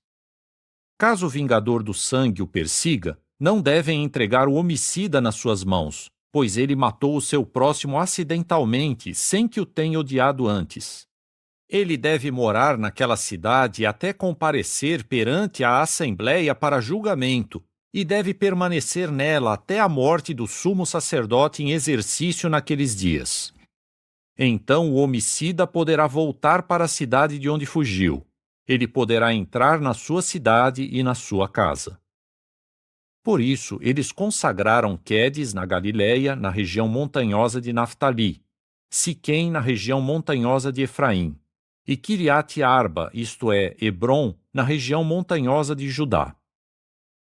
A: Caso o vingador do sangue o persiga, não devem entregar o homicida nas suas mãos, pois ele matou o seu próximo acidentalmente, sem que o tenha odiado antes. Ele deve morar naquela cidade até comparecer perante a assembleia para julgamento, e deve permanecer nela até a morte do sumo sacerdote em exercício naqueles dias. Então o homicida poderá voltar para a cidade de onde fugiu. Ele poderá entrar na sua cidade e na sua casa. Por isso, eles consagraram Quedes, na Galiléia, na região montanhosa de Naftali, Siquém, na região montanhosa de Efraim, e Quiriate-Arba, isto é, Hebrom, na região montanhosa de Judá.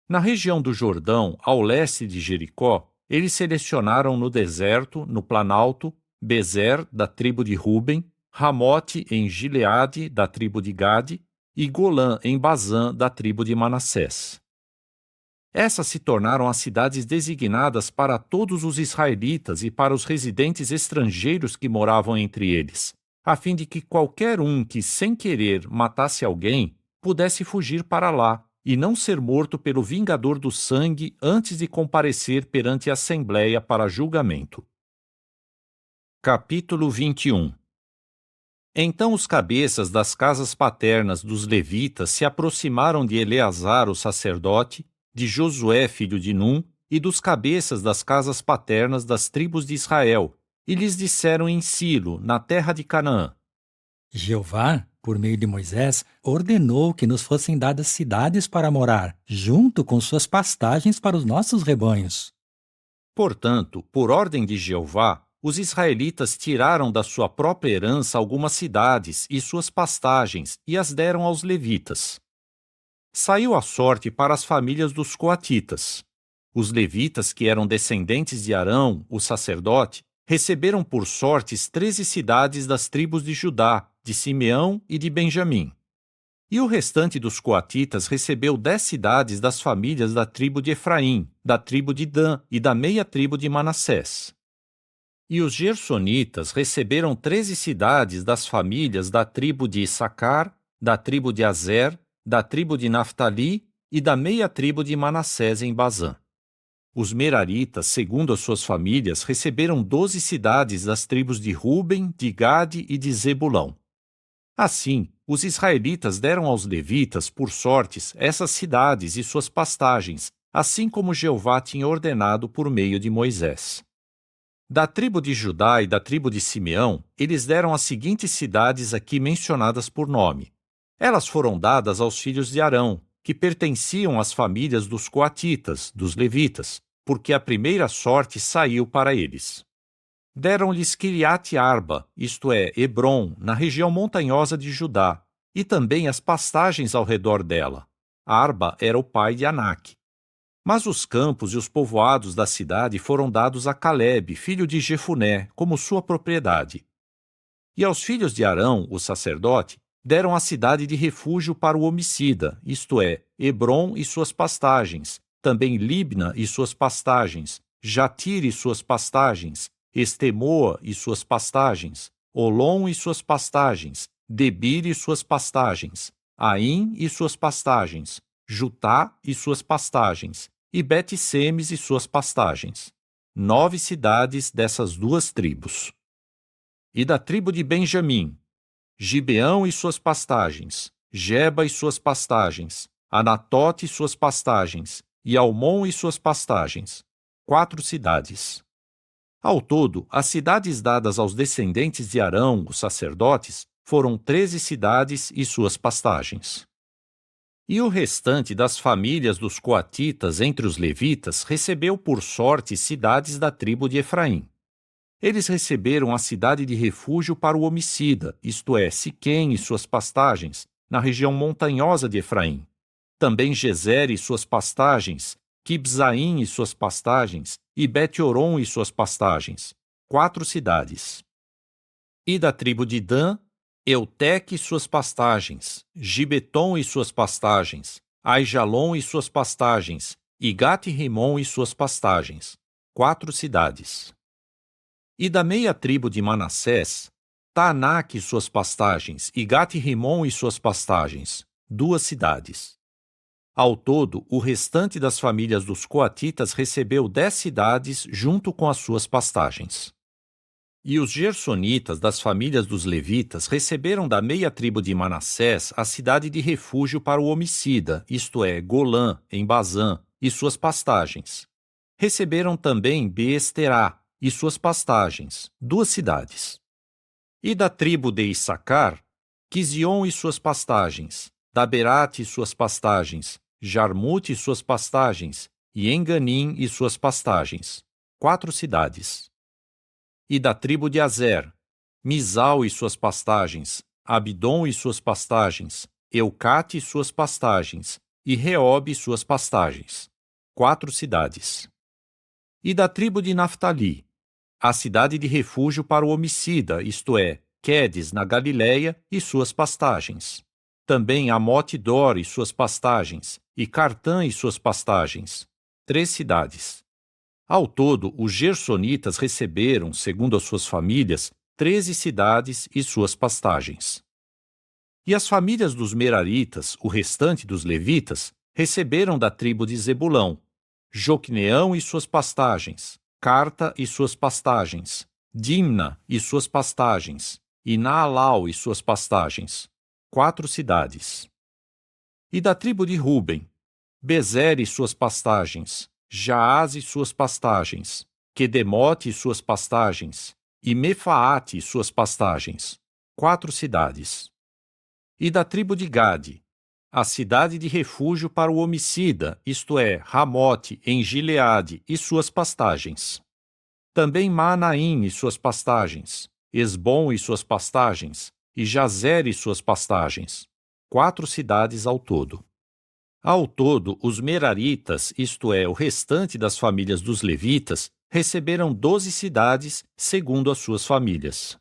A: Na região do Jordão, ao leste de Jericó, eles selecionaram no deserto, no planalto, Bezer, da tribo de Ruben, Ramote, em Gileade, da tribo de Gade, e Golã, em Bazã, da tribo de Manassés. Essas se tornaram as cidades designadas para todos os israelitas e para os residentes estrangeiros que moravam entre eles, a fim de que qualquer um que, sem querer, matasse alguém, pudesse fugir para lá e não ser morto pelo vingador do sangue antes de comparecer perante a Assembleia para julgamento. Capítulo 21. Então os cabeças das casas paternas dos levitas se aproximaram de Eleazar, o sacerdote, de Josué, filho de Num, e dos cabeças das casas paternas das tribos de Israel, e lhes disseram em Silo, na terra de Canaã:
E: Jeová, por meio de Moisés, ordenou que nos fossem dadas cidades para morar, junto com suas pastagens para os nossos rebanhos.
A: Portanto, por ordem de Jeová, os israelitas tiraram da sua própria herança algumas cidades e suas pastagens e as deram aos levitas. Saiu a sorte para as famílias dos coatitas. Os levitas, que eram descendentes de Arão, o sacerdote, receberam por sortes 13 cidades das tribos de Judá, de Simeão e de Benjamim. E o restante dos coatitas recebeu 10 cidades das famílias da tribo de Efraim, da tribo de Dan e da meia tribo de Manassés. E os gersonitas receberam 13 cidades das famílias da tribo de Issacar, da tribo de Azer, da tribo de Naftali e da meia tribo de Manassés em Bazã. Os meraritas, segundo as suas famílias, receberam 12 cidades das tribos de Ruben, de Gade e de Zebulão. Assim, os israelitas deram aos levitas, por sortes, essas cidades e suas pastagens, assim como Jeová tinha ordenado por meio de Moisés. Da tribo de Judá e da tribo de Simeão, eles deram as seguintes cidades aqui mencionadas por nome. Elas foram dadas aos filhos de Arão, que pertenciam às famílias dos coatitas, dos levitas, porque a primeira sorte saiu para eles. Deram-lhes Kiriat Arba, isto é, Hebrom, na região montanhosa de Judá, e também as pastagens ao redor dela. Arba era o pai de Anak. Mas os campos e os povoados da cidade foram dados a Calebe, filho de Jefuné, como sua propriedade. E aos filhos de Arão, o sacerdote, deram a cidade de refúgio para o homicida, isto é, Hebrom e suas pastagens, também Libna e suas pastagens, Jatir e suas pastagens, Estemoa e suas pastagens, Olom e suas pastagens, Debir e suas pastagens, Aim e suas pastagens, Jutá e suas pastagens, e Bet-Semes e suas pastagens. 9 cidades dessas duas tribos. E da tribo de Benjamim, Gibeão e suas pastagens, Geba e suas pastagens, Anatote e suas pastagens, e Almon e suas pastagens. 4 cidades. Ao todo, as cidades dadas aos descendentes de Arão, os sacerdotes, foram 13 cidades e suas pastagens. E o restante das famílias dos coatitas entre os levitas recebeu por sorte cidades da tribo de Efraim. Eles receberam a cidade de refúgio para o homicida, isto é, Siquém e suas pastagens, na região montanhosa de Efraim. Também Gezer e suas pastagens, Quibzaim e suas pastagens, e Bet-Oron e suas pastagens. 4 cidades. E da tribo de Dan, Euteque e suas pastagens, Gibeton e suas pastagens, Aijalon e suas pastagens, e Gat-Rimon e suas pastagens. 4 cidades. E da meia tribo de Manassés, Taanak e suas pastagens, e Gat-Rimon e suas pastagens, 2 cidades. Ao todo, o restante das famílias dos coatitas recebeu 10 cidades junto com as suas pastagens. E os gersonitas das famílias dos levitas receberam da meia tribo de Manassés a cidade de refúgio para o homicida, isto é, Golã, em Bazã, e suas pastagens. Receberam também Beesterá e suas pastagens, 2 cidades. E da tribo de Issacar, Quizion e suas pastagens, Daberate e suas pastagens, Jarmute e suas pastagens, e Enganim e suas pastagens, 4 cidades. E da tribo de Azer, Misal e suas pastagens, Abidom e suas pastagens, Eucate e suas pastagens, e Reob e suas pastagens, 4 cidades. E da tribo de Naftali, a cidade de refúgio para o homicida, isto é, Quedes, na Galiléia, e suas pastagens, Também Amote-dor e suas pastagens, e Cartã e suas pastagens, 3 cidades. Ao todo, os gersonitas receberam, segundo as suas famílias, 13 cidades e suas pastagens. E as famílias dos meraritas, o restante dos levitas, receberam da tribo de Zebulão, Joquneão e suas pastagens, Carta e suas pastagens, Dimna e suas pastagens, e Naalau e suas pastagens, 4 cidades. E da tribo de Ruben, Bezer e suas pastagens, Jaaz e suas pastagens, Quedemote e suas pastagens, e Mefaate e suas pastagens, 4 cidades. E da tribo de Gade, a cidade de refúgio para o homicida, isto é, Ramote, em Gileade, e suas pastagens. Também Maanaim e suas pastagens, Esbom e suas pastagens, e Jazer e suas pastagens, 4 cidades ao todo. Ao todo, os meraritas, isto é, o restante das famílias dos levitas, receberam 12 cidades, segundo as suas famílias.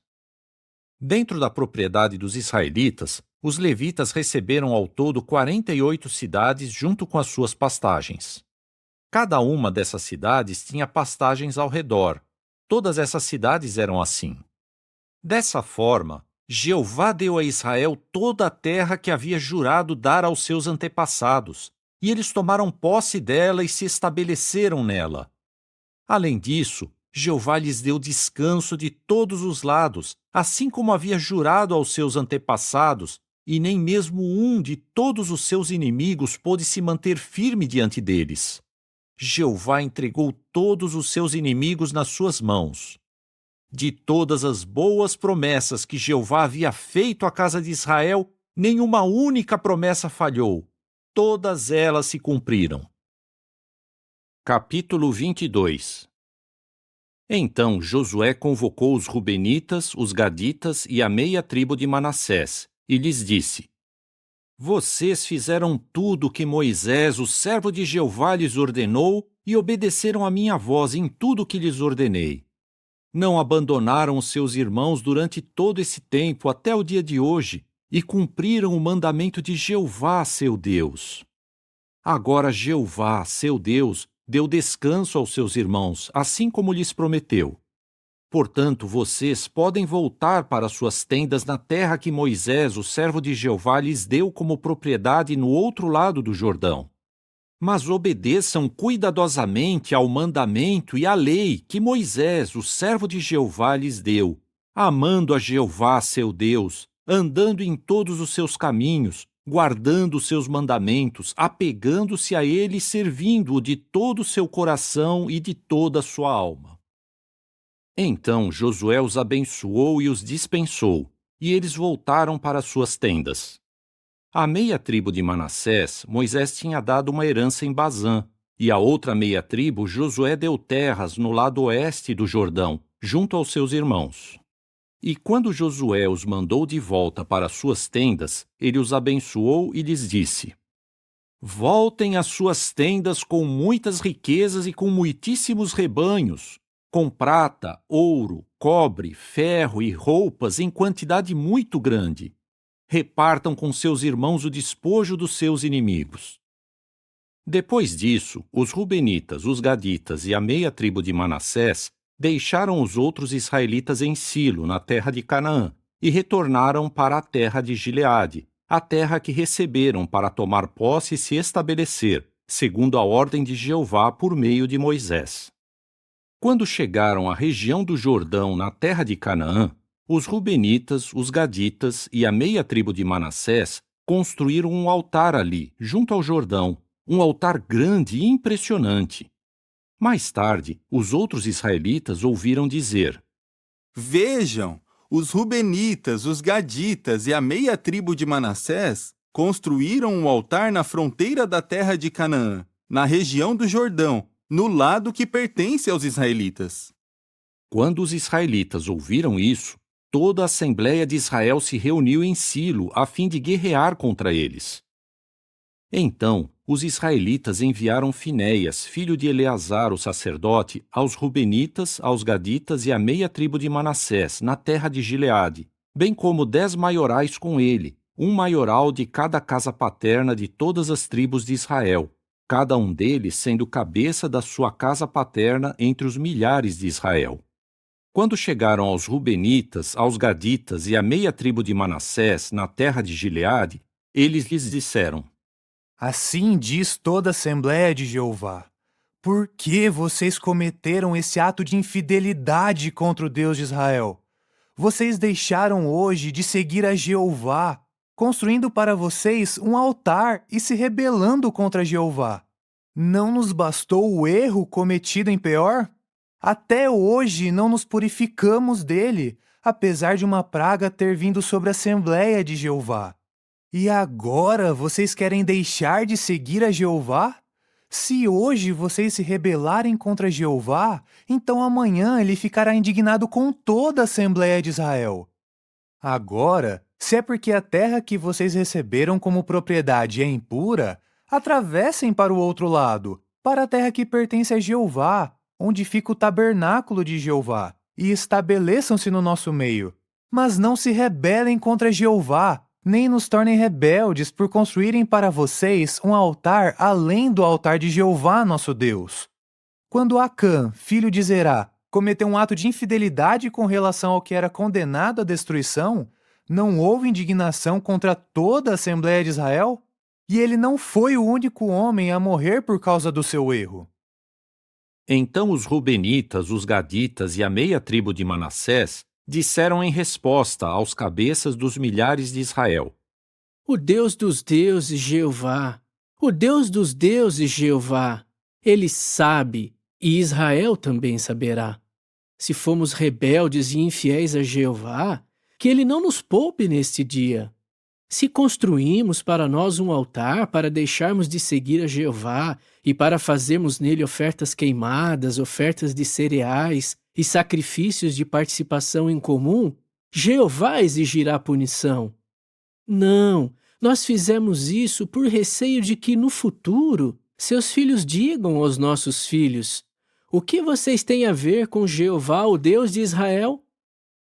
A: Dentro da propriedade dos israelitas, os levitas receberam ao todo 48 cidades junto com as suas pastagens. Cada uma dessas cidades tinha pastagens ao redor. Todas essas cidades eram assim. Dessa forma, Jeová deu a Israel toda a terra que havia jurado dar aos seus antepassados, e eles tomaram posse dela e se estabeleceram nela. Além disso, Jeová lhes deu descanso de todos os lados, assim como havia jurado aos seus antepassados, e nem mesmo um de todos os seus inimigos pôde se manter firme diante deles. Jeová entregou todos os seus inimigos nas suas mãos. De todas as boas promessas que Jeová havia feito à casa de Israel, nenhuma única promessa falhou. Todas elas se cumpriram. Capítulo 22. Então Josué convocou os Rubenitas, os Gaditas e a meia tribo de Manassés, e lhes disse: Vocês fizeram tudo o que Moisés, o servo de Jeová, lhes ordenou e obedeceram a minha voz em tudo o que lhes ordenei. Não abandonaram os seus irmãos durante todo esse tempo até o dia de hoje e cumpriram o mandamento de Jeová, seu Deus. Agora Jeová, seu Deus, deu descanso aos seus irmãos, assim como lhes prometeu. Portanto, vocês podem voltar para suas tendas na terra que Moisés, o servo de Jeová, lhes deu como propriedade no outro lado do Jordão. Mas obedeçam cuidadosamente ao mandamento e à lei que Moisés, o servo de Jeová, lhes deu, amando a Jeová, seu Deus, andando em todos os seus caminhos, guardando os seus mandamentos, apegando-se a ele e servindo-o de todo o seu coração e de toda a sua alma. Então Josué os abençoou e os dispensou, e eles voltaram para suas tendas. À meia tribo de Manassés, Moisés tinha dado uma herança em Bazã, e à outra meia tribo Josué deu terras no lado oeste do Jordão, junto aos seus irmãos. E quando Josué os mandou de volta para suas tendas, ele os abençoou e lhes disse: Voltem às suas tendas com muitas riquezas e com muitíssimos rebanhos, com prata, ouro, cobre, ferro e roupas em quantidade muito grande. Repartam com seus irmãos o despojo dos seus inimigos. Depois disso, os Rubenitas, os Gaditas e a meia tribo de Manassés deixaram os outros israelitas em Silo, na terra de Canaã, e retornaram para a terra de Gileade, a terra que receberam para tomar posse e se estabelecer, segundo a ordem de Jeová por meio de Moisés. Quando chegaram à região do Jordão, na terra de Canaã, os Rubenitas, os Gaditas e a meia tribo de Manassés construíram um altar ali, junto ao Jordão, um altar grande e impressionante. Mais tarde, os outros israelitas ouviram dizer:
G: Vejam, os Rubenitas, os Gaditas e a meia tribo de Manassés construíram um altar na fronteira da terra de Canaã, na região do Jordão, no lado que pertence aos israelitas.
A: Quando os israelitas ouviram isso, toda a Assembleia de Israel se reuniu em Silo a fim de guerrear contra eles. Então, os israelitas enviaram Finéias, filho de Eleazar, o sacerdote, aos Rubenitas, aos Gaditas e à meia tribo de Manassés, na terra de Gileade, bem como 10 maiorais com ele, um maioral de cada casa paterna de todas as tribos de Israel, cada um deles sendo cabeça da sua casa paterna entre os milhares de Israel. Quando chegaram aos Rubenitas, aos Gaditas e à meia tribo de Manassés, na terra de Gileade, eles lhes disseram:
F: Assim diz toda a Assembleia de Jeová: por que vocês cometeram esse ato de infidelidade contra o Deus de Israel? Vocês deixaram hoje de seguir a Jeová, construindo para vocês um altar e se rebelando contra Jeová. Não nos bastou o erro cometido em Peor? Até hoje não nos purificamos dele, apesar de uma praga ter vindo sobre a Assembleia de Jeová. E agora vocês querem deixar de seguir a Jeová? Se hoje vocês se rebelarem contra Jeová, então amanhã ele ficará indignado com toda a Assembleia de Israel. Agora, se é porque a terra que vocês receberam como propriedade é impura, atravessem para o outro lado, para a terra que pertence a Jeová, onde fica o tabernáculo de Jeová, e estabeleçam-se no nosso meio. Mas não se rebelem contra Jeová, nem nos tornem rebeldes por construírem para vocês um altar além do altar de Jeová, nosso Deus. Quando Acã, filho de Zerá, cometeu um ato de infidelidade com relação ao que era condenado à destruição, não houve indignação contra toda a Assembleia de Israel? E ele não foi o único homem a morrer por causa do seu erro.
A: Então os Rubenitas, os Gaditas e a meia tribo de Manassés disseram em resposta aos cabeças dos milhares de Israel:
H: O Deus dos deuses, Jeová, o Deus dos deuses, Jeová, ele sabe, e Israel também saberá. Se fomos rebeldes e infiéis a Jeová, que ele não nos poupe neste dia. Se construímos para nós um altar para deixarmos de seguir a Jeová e para fazermos nele ofertas queimadas, ofertas de cereais e sacrifícios de participação em comum, Jeová exigirá punição. Não, nós fizemos isso por receio de que, no futuro, seus filhos digam aos nossos filhos: o que vocês têm a ver com Jeová, o Deus de Israel?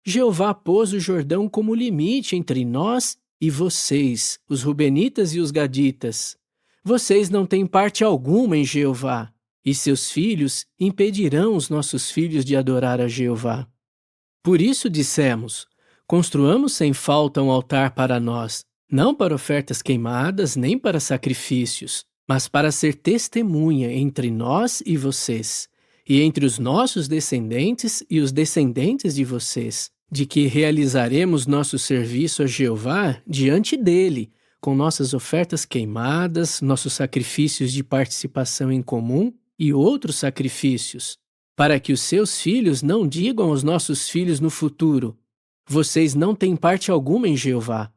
H: Jeová pôs o Jordão como limite entre nós e vocês, os Rubenitas e os Gaditas. Vocês não têm parte alguma em Jeová, e seus filhos impedirão os nossos filhos de adorar a Jeová. Por isso dissemos: construamos sem falta um altar para nós, não para ofertas queimadas nem para sacrifícios, mas para ser testemunha entre nós e vocês, e entre os nossos descendentes e os descendentes de vocês, de que realizaremos nosso serviço a Jeová diante dele, com nossas ofertas queimadas, nossos sacrifícios de participação em comum e outros sacrifícios, para que os seus filhos não digam aos nossos filhos no futuro: vocês não têm parte alguma em Jeová.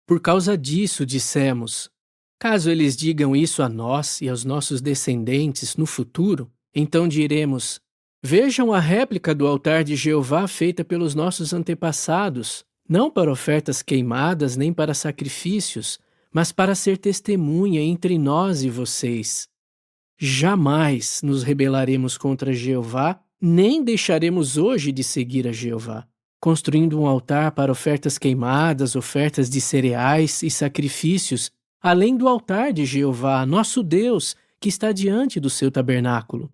H: Por causa disso dissemos: caso eles digam isso a nós e aos nossos descendentes no futuro, então diremos: vejam a réplica do altar de Jeová feita pelos nossos antepassados, não para ofertas queimadas nem para sacrifícios, mas para ser testemunha entre nós e vocês. Jamais nos rebelaremos contra Jeová, nem deixaremos hoje de seguir a Jeová, construindo um altar para ofertas queimadas, ofertas de cereais e sacrifícios, além do altar de Jeová, nosso Deus, que está diante do seu tabernáculo.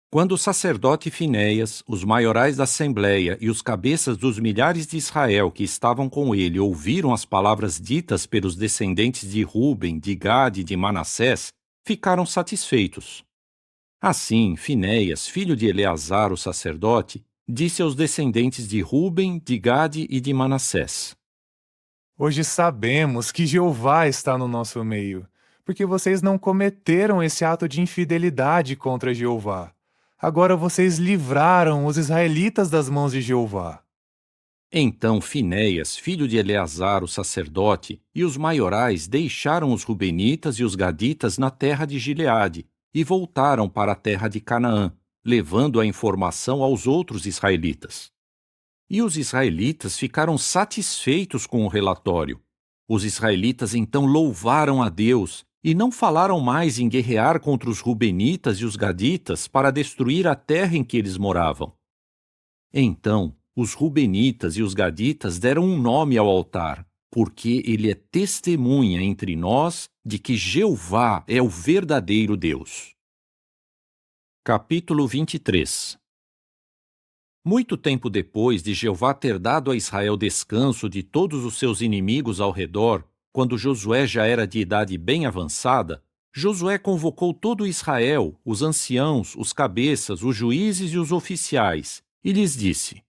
A: Quando o sacerdote Finéias, os maiorais da Assembleia e os cabeças dos milhares de Israel que estavam com ele ouviram as palavras ditas pelos descendentes de Ruben, de Gade e de Manassés, ficaram satisfeitos. Assim, Finéias, filho de Eleazar, o sacerdote, disse aos descendentes de Ruben, de Gade e de Manassés:
F: Hoje sabemos que Jeová está no nosso meio, porque vocês não cometeram esse ato de infidelidade contra Jeová. Agora vocês livraram os israelitas das mãos de Jeová.
A: Então Finéias, filho de Eleazar, o sacerdote, e os maiorais deixaram os Rubenitas e os Gaditas na terra de Gileade e voltaram para a terra de Canaã, levando a informação aos outros israelitas. E os israelitas ficaram satisfeitos com o relatório. Os israelitas então louvaram a Deus e não falaram mais em guerrear contra os Rubenitas e os Gaditas para destruir a terra em que eles moravam. Então, os Rubenitas e os Gaditas deram um nome ao altar, porque ele é testemunha entre nós de que Jeová é o verdadeiro Deus. Capítulo 23. Muito tempo depois de Jeová ter dado a Israel descanso de todos os seus inimigos ao redor, quando Josué já era de idade bem avançada, Josué convocou todo Israel, os anciãos, os cabeças, os juízes e os oficiais, e lhes disse: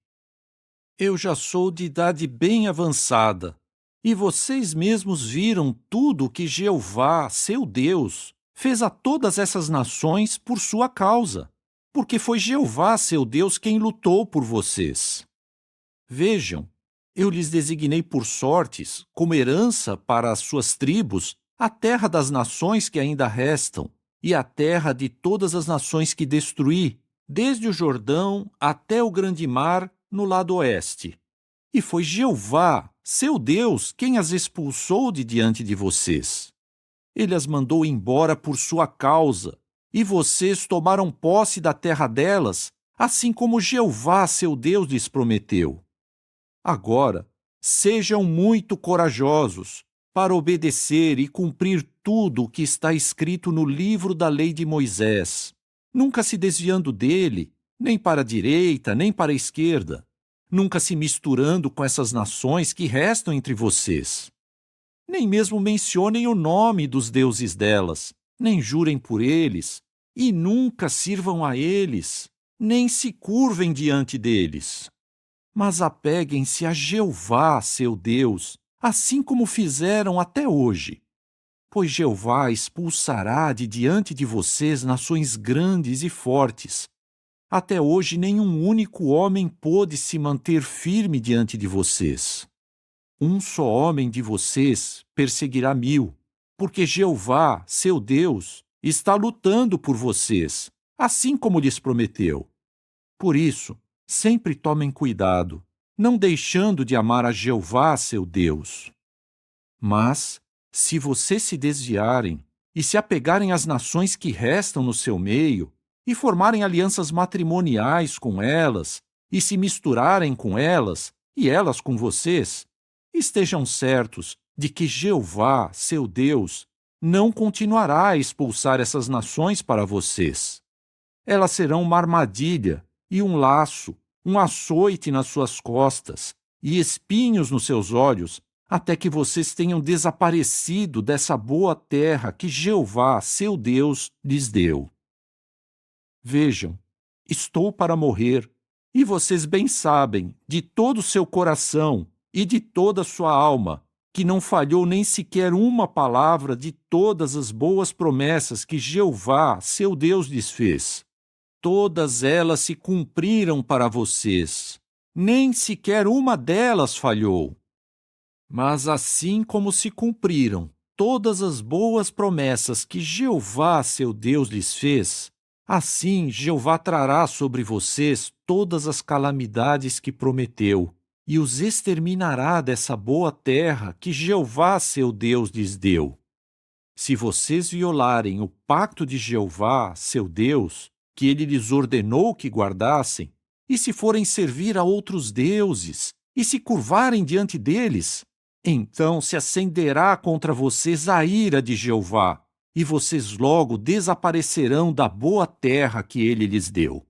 A: Eu já sou de idade bem avançada, e vocês mesmos viram tudo o que Jeová, seu Deus, fez a todas essas nações por sua causa, porque foi Jeová, seu Deus, quem lutou por vocês. Vejam, eu lhes designei por sortes, como herança para as suas tribos, a terra das nações que ainda restam, e a terra de todas as nações que destruí, desde o Jordão até o grande mar no lado oeste. E foi Jeová, seu Deus, quem as expulsou de diante de vocês. Ele as mandou embora por sua causa, e vocês tomaram posse da terra delas, assim como Jeová, seu Deus, lhes prometeu. Agora, sejam muito corajosos para obedecer e cumprir tudo o que está escrito no livro da lei de Moisés, nunca se desviando dele, nem para a direita, nem para a esquerda, nunca se misturando com essas nações que restam entre vocês. Nem mesmo mencionem o nome dos deuses delas, nem jurem por eles, e nunca sirvam a eles, nem se curvem diante deles. Mas apeguem-se a Jeová, seu Deus, assim como fizeram até hoje. Pois Jeová expulsará de diante de vocês nações grandes e fortes. Até hoje nenhum único homem pôde se manter firme diante de vocês. Um só homem de vocês perseguirá 1000, porque Jeová, seu Deus, está lutando por vocês, assim como lhes prometeu. Por isso, sempre tomem cuidado, não deixando de amar a Jeová, seu Deus. Mas, se vocês se desviarem e se apegarem às nações que restam no seu meio, e formarem alianças matrimoniais com elas, e se misturarem com elas, e elas com vocês, estejam certos de que Jeová, seu Deus, não continuará a expulsar essas nações para vocês. Elas serão uma armadilha e um laço, um açoite nas suas costas e espinhos nos seus olhos, até que vocês tenham desaparecido dessa boa terra que Jeová, seu Deus, lhes deu. Vejam, estou para morrer, e vocês bem sabem, de todo o seu coração e de toda a sua alma, que não falhou nem sequer uma palavra de todas as boas promessas que Jeová, seu Deus, lhes fez. Todas elas se cumpriram para vocês, nem sequer uma delas falhou. Mas assim como se cumpriram todas as boas promessas que Jeová, seu Deus, lhes fez, assim Jeová trará sobre vocês todas as calamidades que prometeu, e os exterminará dessa boa terra que Jeová, seu Deus, lhes deu. Se vocês violarem o pacto de Jeová, seu Deus, que ele lhes ordenou que guardassem, e se forem servir a outros deuses, e se curvarem diante deles, então se acenderá contra vocês a ira de Jeová, e vocês logo desaparecerão da boa terra que ele lhes deu.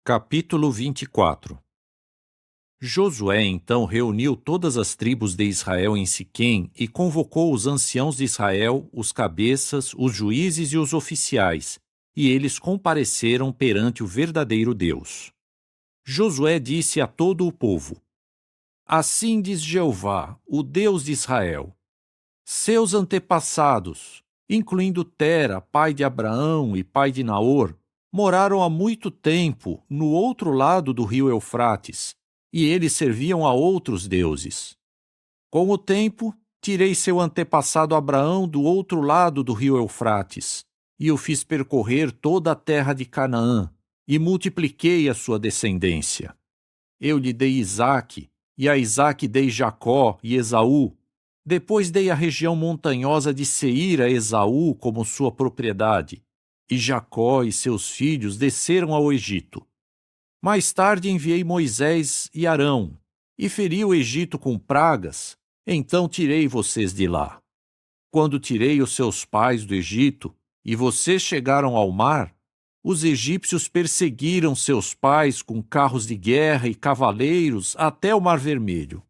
A: Capítulo 24. Josué então reuniu todas as tribos de Israel em Siquém e convocou os anciãos de Israel, os cabeças, os juízes e os oficiais, e eles compareceram perante o verdadeiro Deus. Josué disse a todo o povo: Assim diz Jeová, o Deus de Israel: seus antepassados, incluindo Tera, pai de Abraão e pai de Naor, moraram há muito tempo no outro lado do rio Eufrates, e eles serviam a outros deuses. Com o tempo, tirei seu antepassado Abraão do outro lado do rio Eufrates, e o fiz percorrer toda a terra de Canaã, e multipliquei a sua descendência. Eu lhe dei Isaque, e a Isaque dei Jacó e Esaú. Depois dei a região montanhosa de Seir a Esaú como sua propriedade, e Jacó e seus filhos desceram ao Egito. Mais tarde enviei Moisés e Arão, e feri o Egito com pragas, então tirei vocês de lá. Quando tirei os seus pais do Egito, e vocês chegaram ao mar, os egípcios perseguiram seus pais com carros de guerra e cavaleiros até o Mar Vermelho.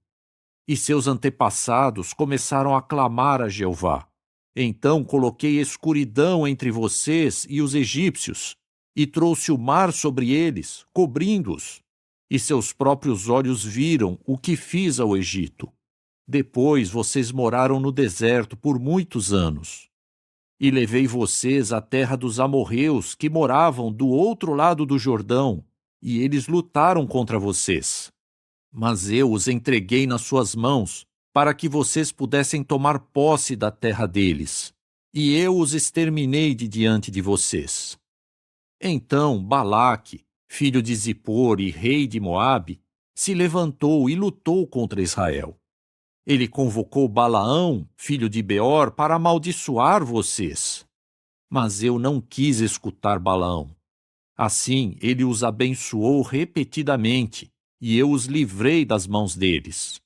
A: E seus antepassados começaram a clamar a Jeová. Então coloquei escuridão entre vocês e os egípcios, e trouxe o mar sobre eles, cobrindo-os. E seus próprios olhos viram o que fiz ao Egito. Depois vocês moraram no deserto por muitos anos. E levei vocês à terra dos amorreus, que moravam do outro lado do Jordão, e eles lutaram contra vocês. Mas eu os entreguei nas suas mãos, para que vocês pudessem tomar posse da terra deles, e eu os exterminei de diante de vocês. Então Balaque, filho de Zippor e rei de Moabe, se levantou e lutou contra Israel. Ele convocou Balaão, filho de Beor, para amaldiçoar vocês. Mas eu não quis escutar Balaão. Assim ele os abençoou repetidamente, e eu os livrei das mãos deles.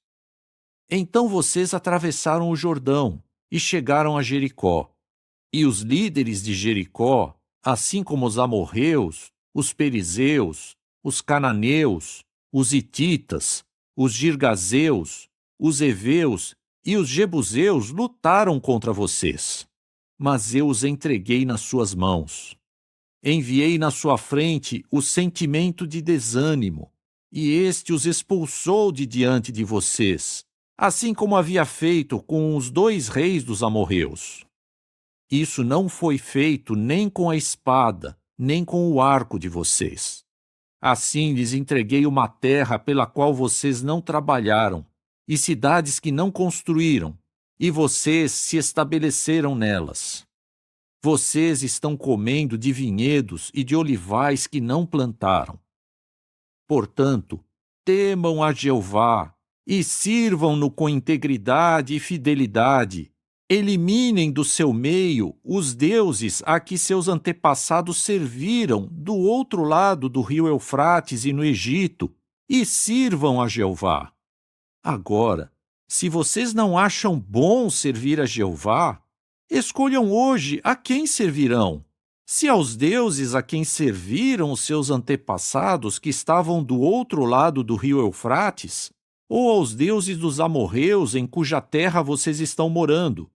A: Então vocês atravessaram o Jordão e chegaram a Jericó. E os líderes de Jericó, assim como os amorreus, os perizeus, os cananeus, os hititas, os girgazeus, os heveus e os jebuseus lutaram contra vocês. Mas eu os entreguei nas suas mãos. Enviei na sua frente o sentimento de desânimo, e este os expulsou de diante de vocês, assim como havia feito com os 2 reis dos amorreus. Isso não foi feito nem com a espada, nem com o arco de vocês. Assim lhes entreguei uma terra pela qual vocês não trabalharam, e cidades que não construíram, e vocês se estabeleceram nelas. Vocês estão comendo de vinhedos e de olivais que não plantaram. Portanto, temam a Jeová e sirvam-no com integridade e fidelidade. Eliminem do seu meio os deuses a que seus antepassados serviram do outro lado do rio Eufrates e no Egito, e sirvam a Jeová. Agora, se vocês não acham bom servir a Jeová, escolham hoje a quem servirão. Se aos deuses a quem serviram os seus antepassados que estavam do outro lado do rio Eufrates, ou aos deuses dos amorreus em cuja terra vocês estão morando.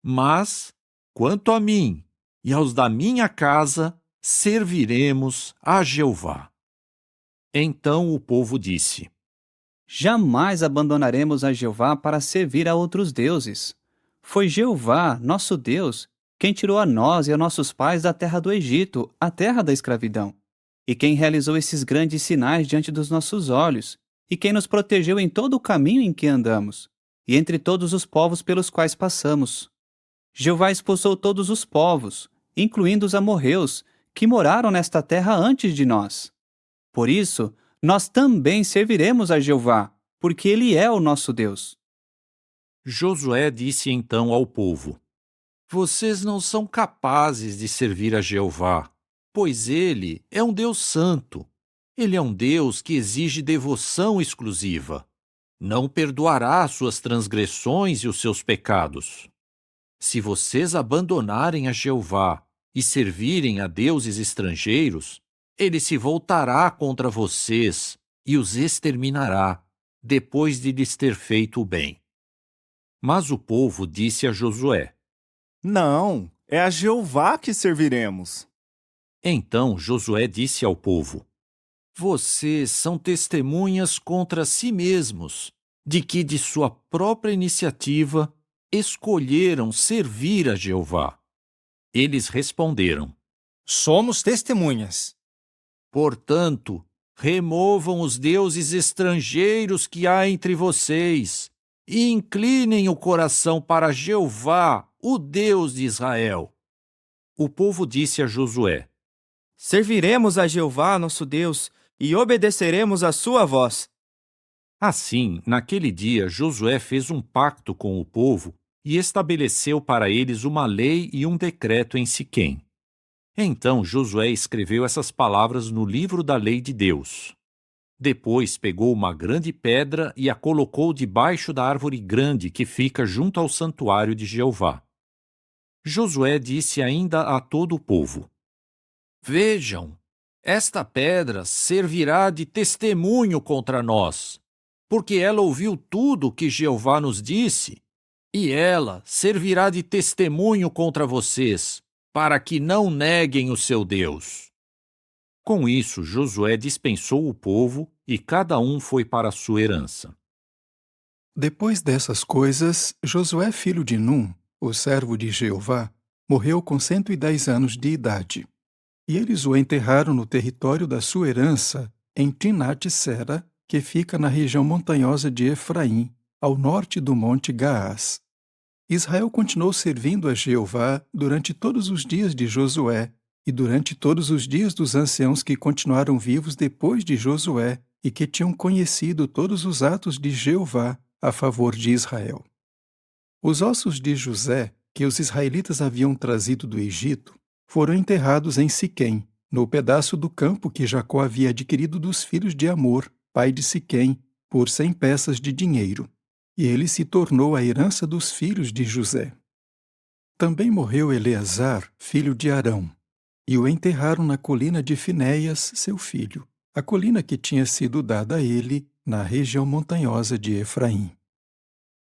A: Mas, quanto a mim e aos da minha casa, serviremos a Jeová. Então o povo disse:
I: Jamais abandonaremos a Jeová para servir a outros deuses. Foi Jeová, nosso Deus, quem tirou a nós e a nossos pais da terra do Egito, a terra da escravidão, e quem realizou esses grandes sinais diante dos nossos olhos, e quem nos protegeu em todo o caminho em que andamos, e entre todos os povos pelos quais passamos. Jeová expulsou todos os povos, incluindo os amorreus, que moraram nesta terra antes de nós. Por isso, nós também serviremos a Jeová, porque Ele é o nosso Deus.
A: Josué disse então ao povo: Vocês não são capazes de servir a Jeová, pois Ele é um Deus santo. Ele é um Deus que exige devoção exclusiva. Não perdoará suas transgressões e os seus pecados. Se vocês abandonarem a Jeová e servirem a deuses estrangeiros, Ele se voltará contra vocês e os exterminará, depois de lhes ter feito o bem. Mas o povo disse a Josué:
J: Não, é a Jeová que serviremos.
A: Então Josué disse ao povo: Vocês são testemunhas contra si mesmos, de que de sua própria iniciativa escolheram servir a Jeová. Eles responderam:
W: Somos testemunhas.
A: Portanto, removam os deuses estrangeiros que há entre vocês e inclinem o coração para Jeová, o Deus de Israel. O povo disse a Josué:
X: Serviremos a Jeová, nosso Deus, e obedeceremos a sua voz.
A: Assim, naquele dia, Josué fez um pacto com o povo e estabeleceu para eles uma lei e um decreto em Siquém. Então Josué escreveu essas palavras no livro da lei de Deus. Depois pegou uma grande pedra e a colocou debaixo da árvore grande que fica junto ao santuário de Jeová. Josué disse ainda a todo o povo: Vejam, esta pedra servirá de testemunho contra nós, porque ela ouviu tudo o que Jeová nos disse, e ela servirá de testemunho contra vocês, para que não neguem o seu Deus. Com isso, Josué dispensou o povo e cada um foi para a sua herança.
K: Depois dessas coisas, Josué, filho de Num, o servo de Jeová, morreu com 110 anos de idade. E eles o enterraram no território da sua herança, em Timnat-Sera, que fica na região montanhosa de Efraim, ao norte do monte Gaás. Israel continuou servindo a Jeová durante todos os dias de Josué e durante todos os dias dos anciãos que continuaram vivos depois de Josué e que tinham conhecido todos os atos de Jeová a favor de Israel. Os ossos de José, que os israelitas haviam trazido do Egito, foram enterrados em Siquém, no pedaço do campo que Jacó havia adquirido dos filhos de Amor, pai de Siquém, por 100 peças de dinheiro, e ele se tornou a herança dos filhos de José. Também morreu Eleazar, filho de Arão, e o enterraram na colina de Finéias, seu filho, a colina que tinha sido dada a ele na região montanhosa de Efraim.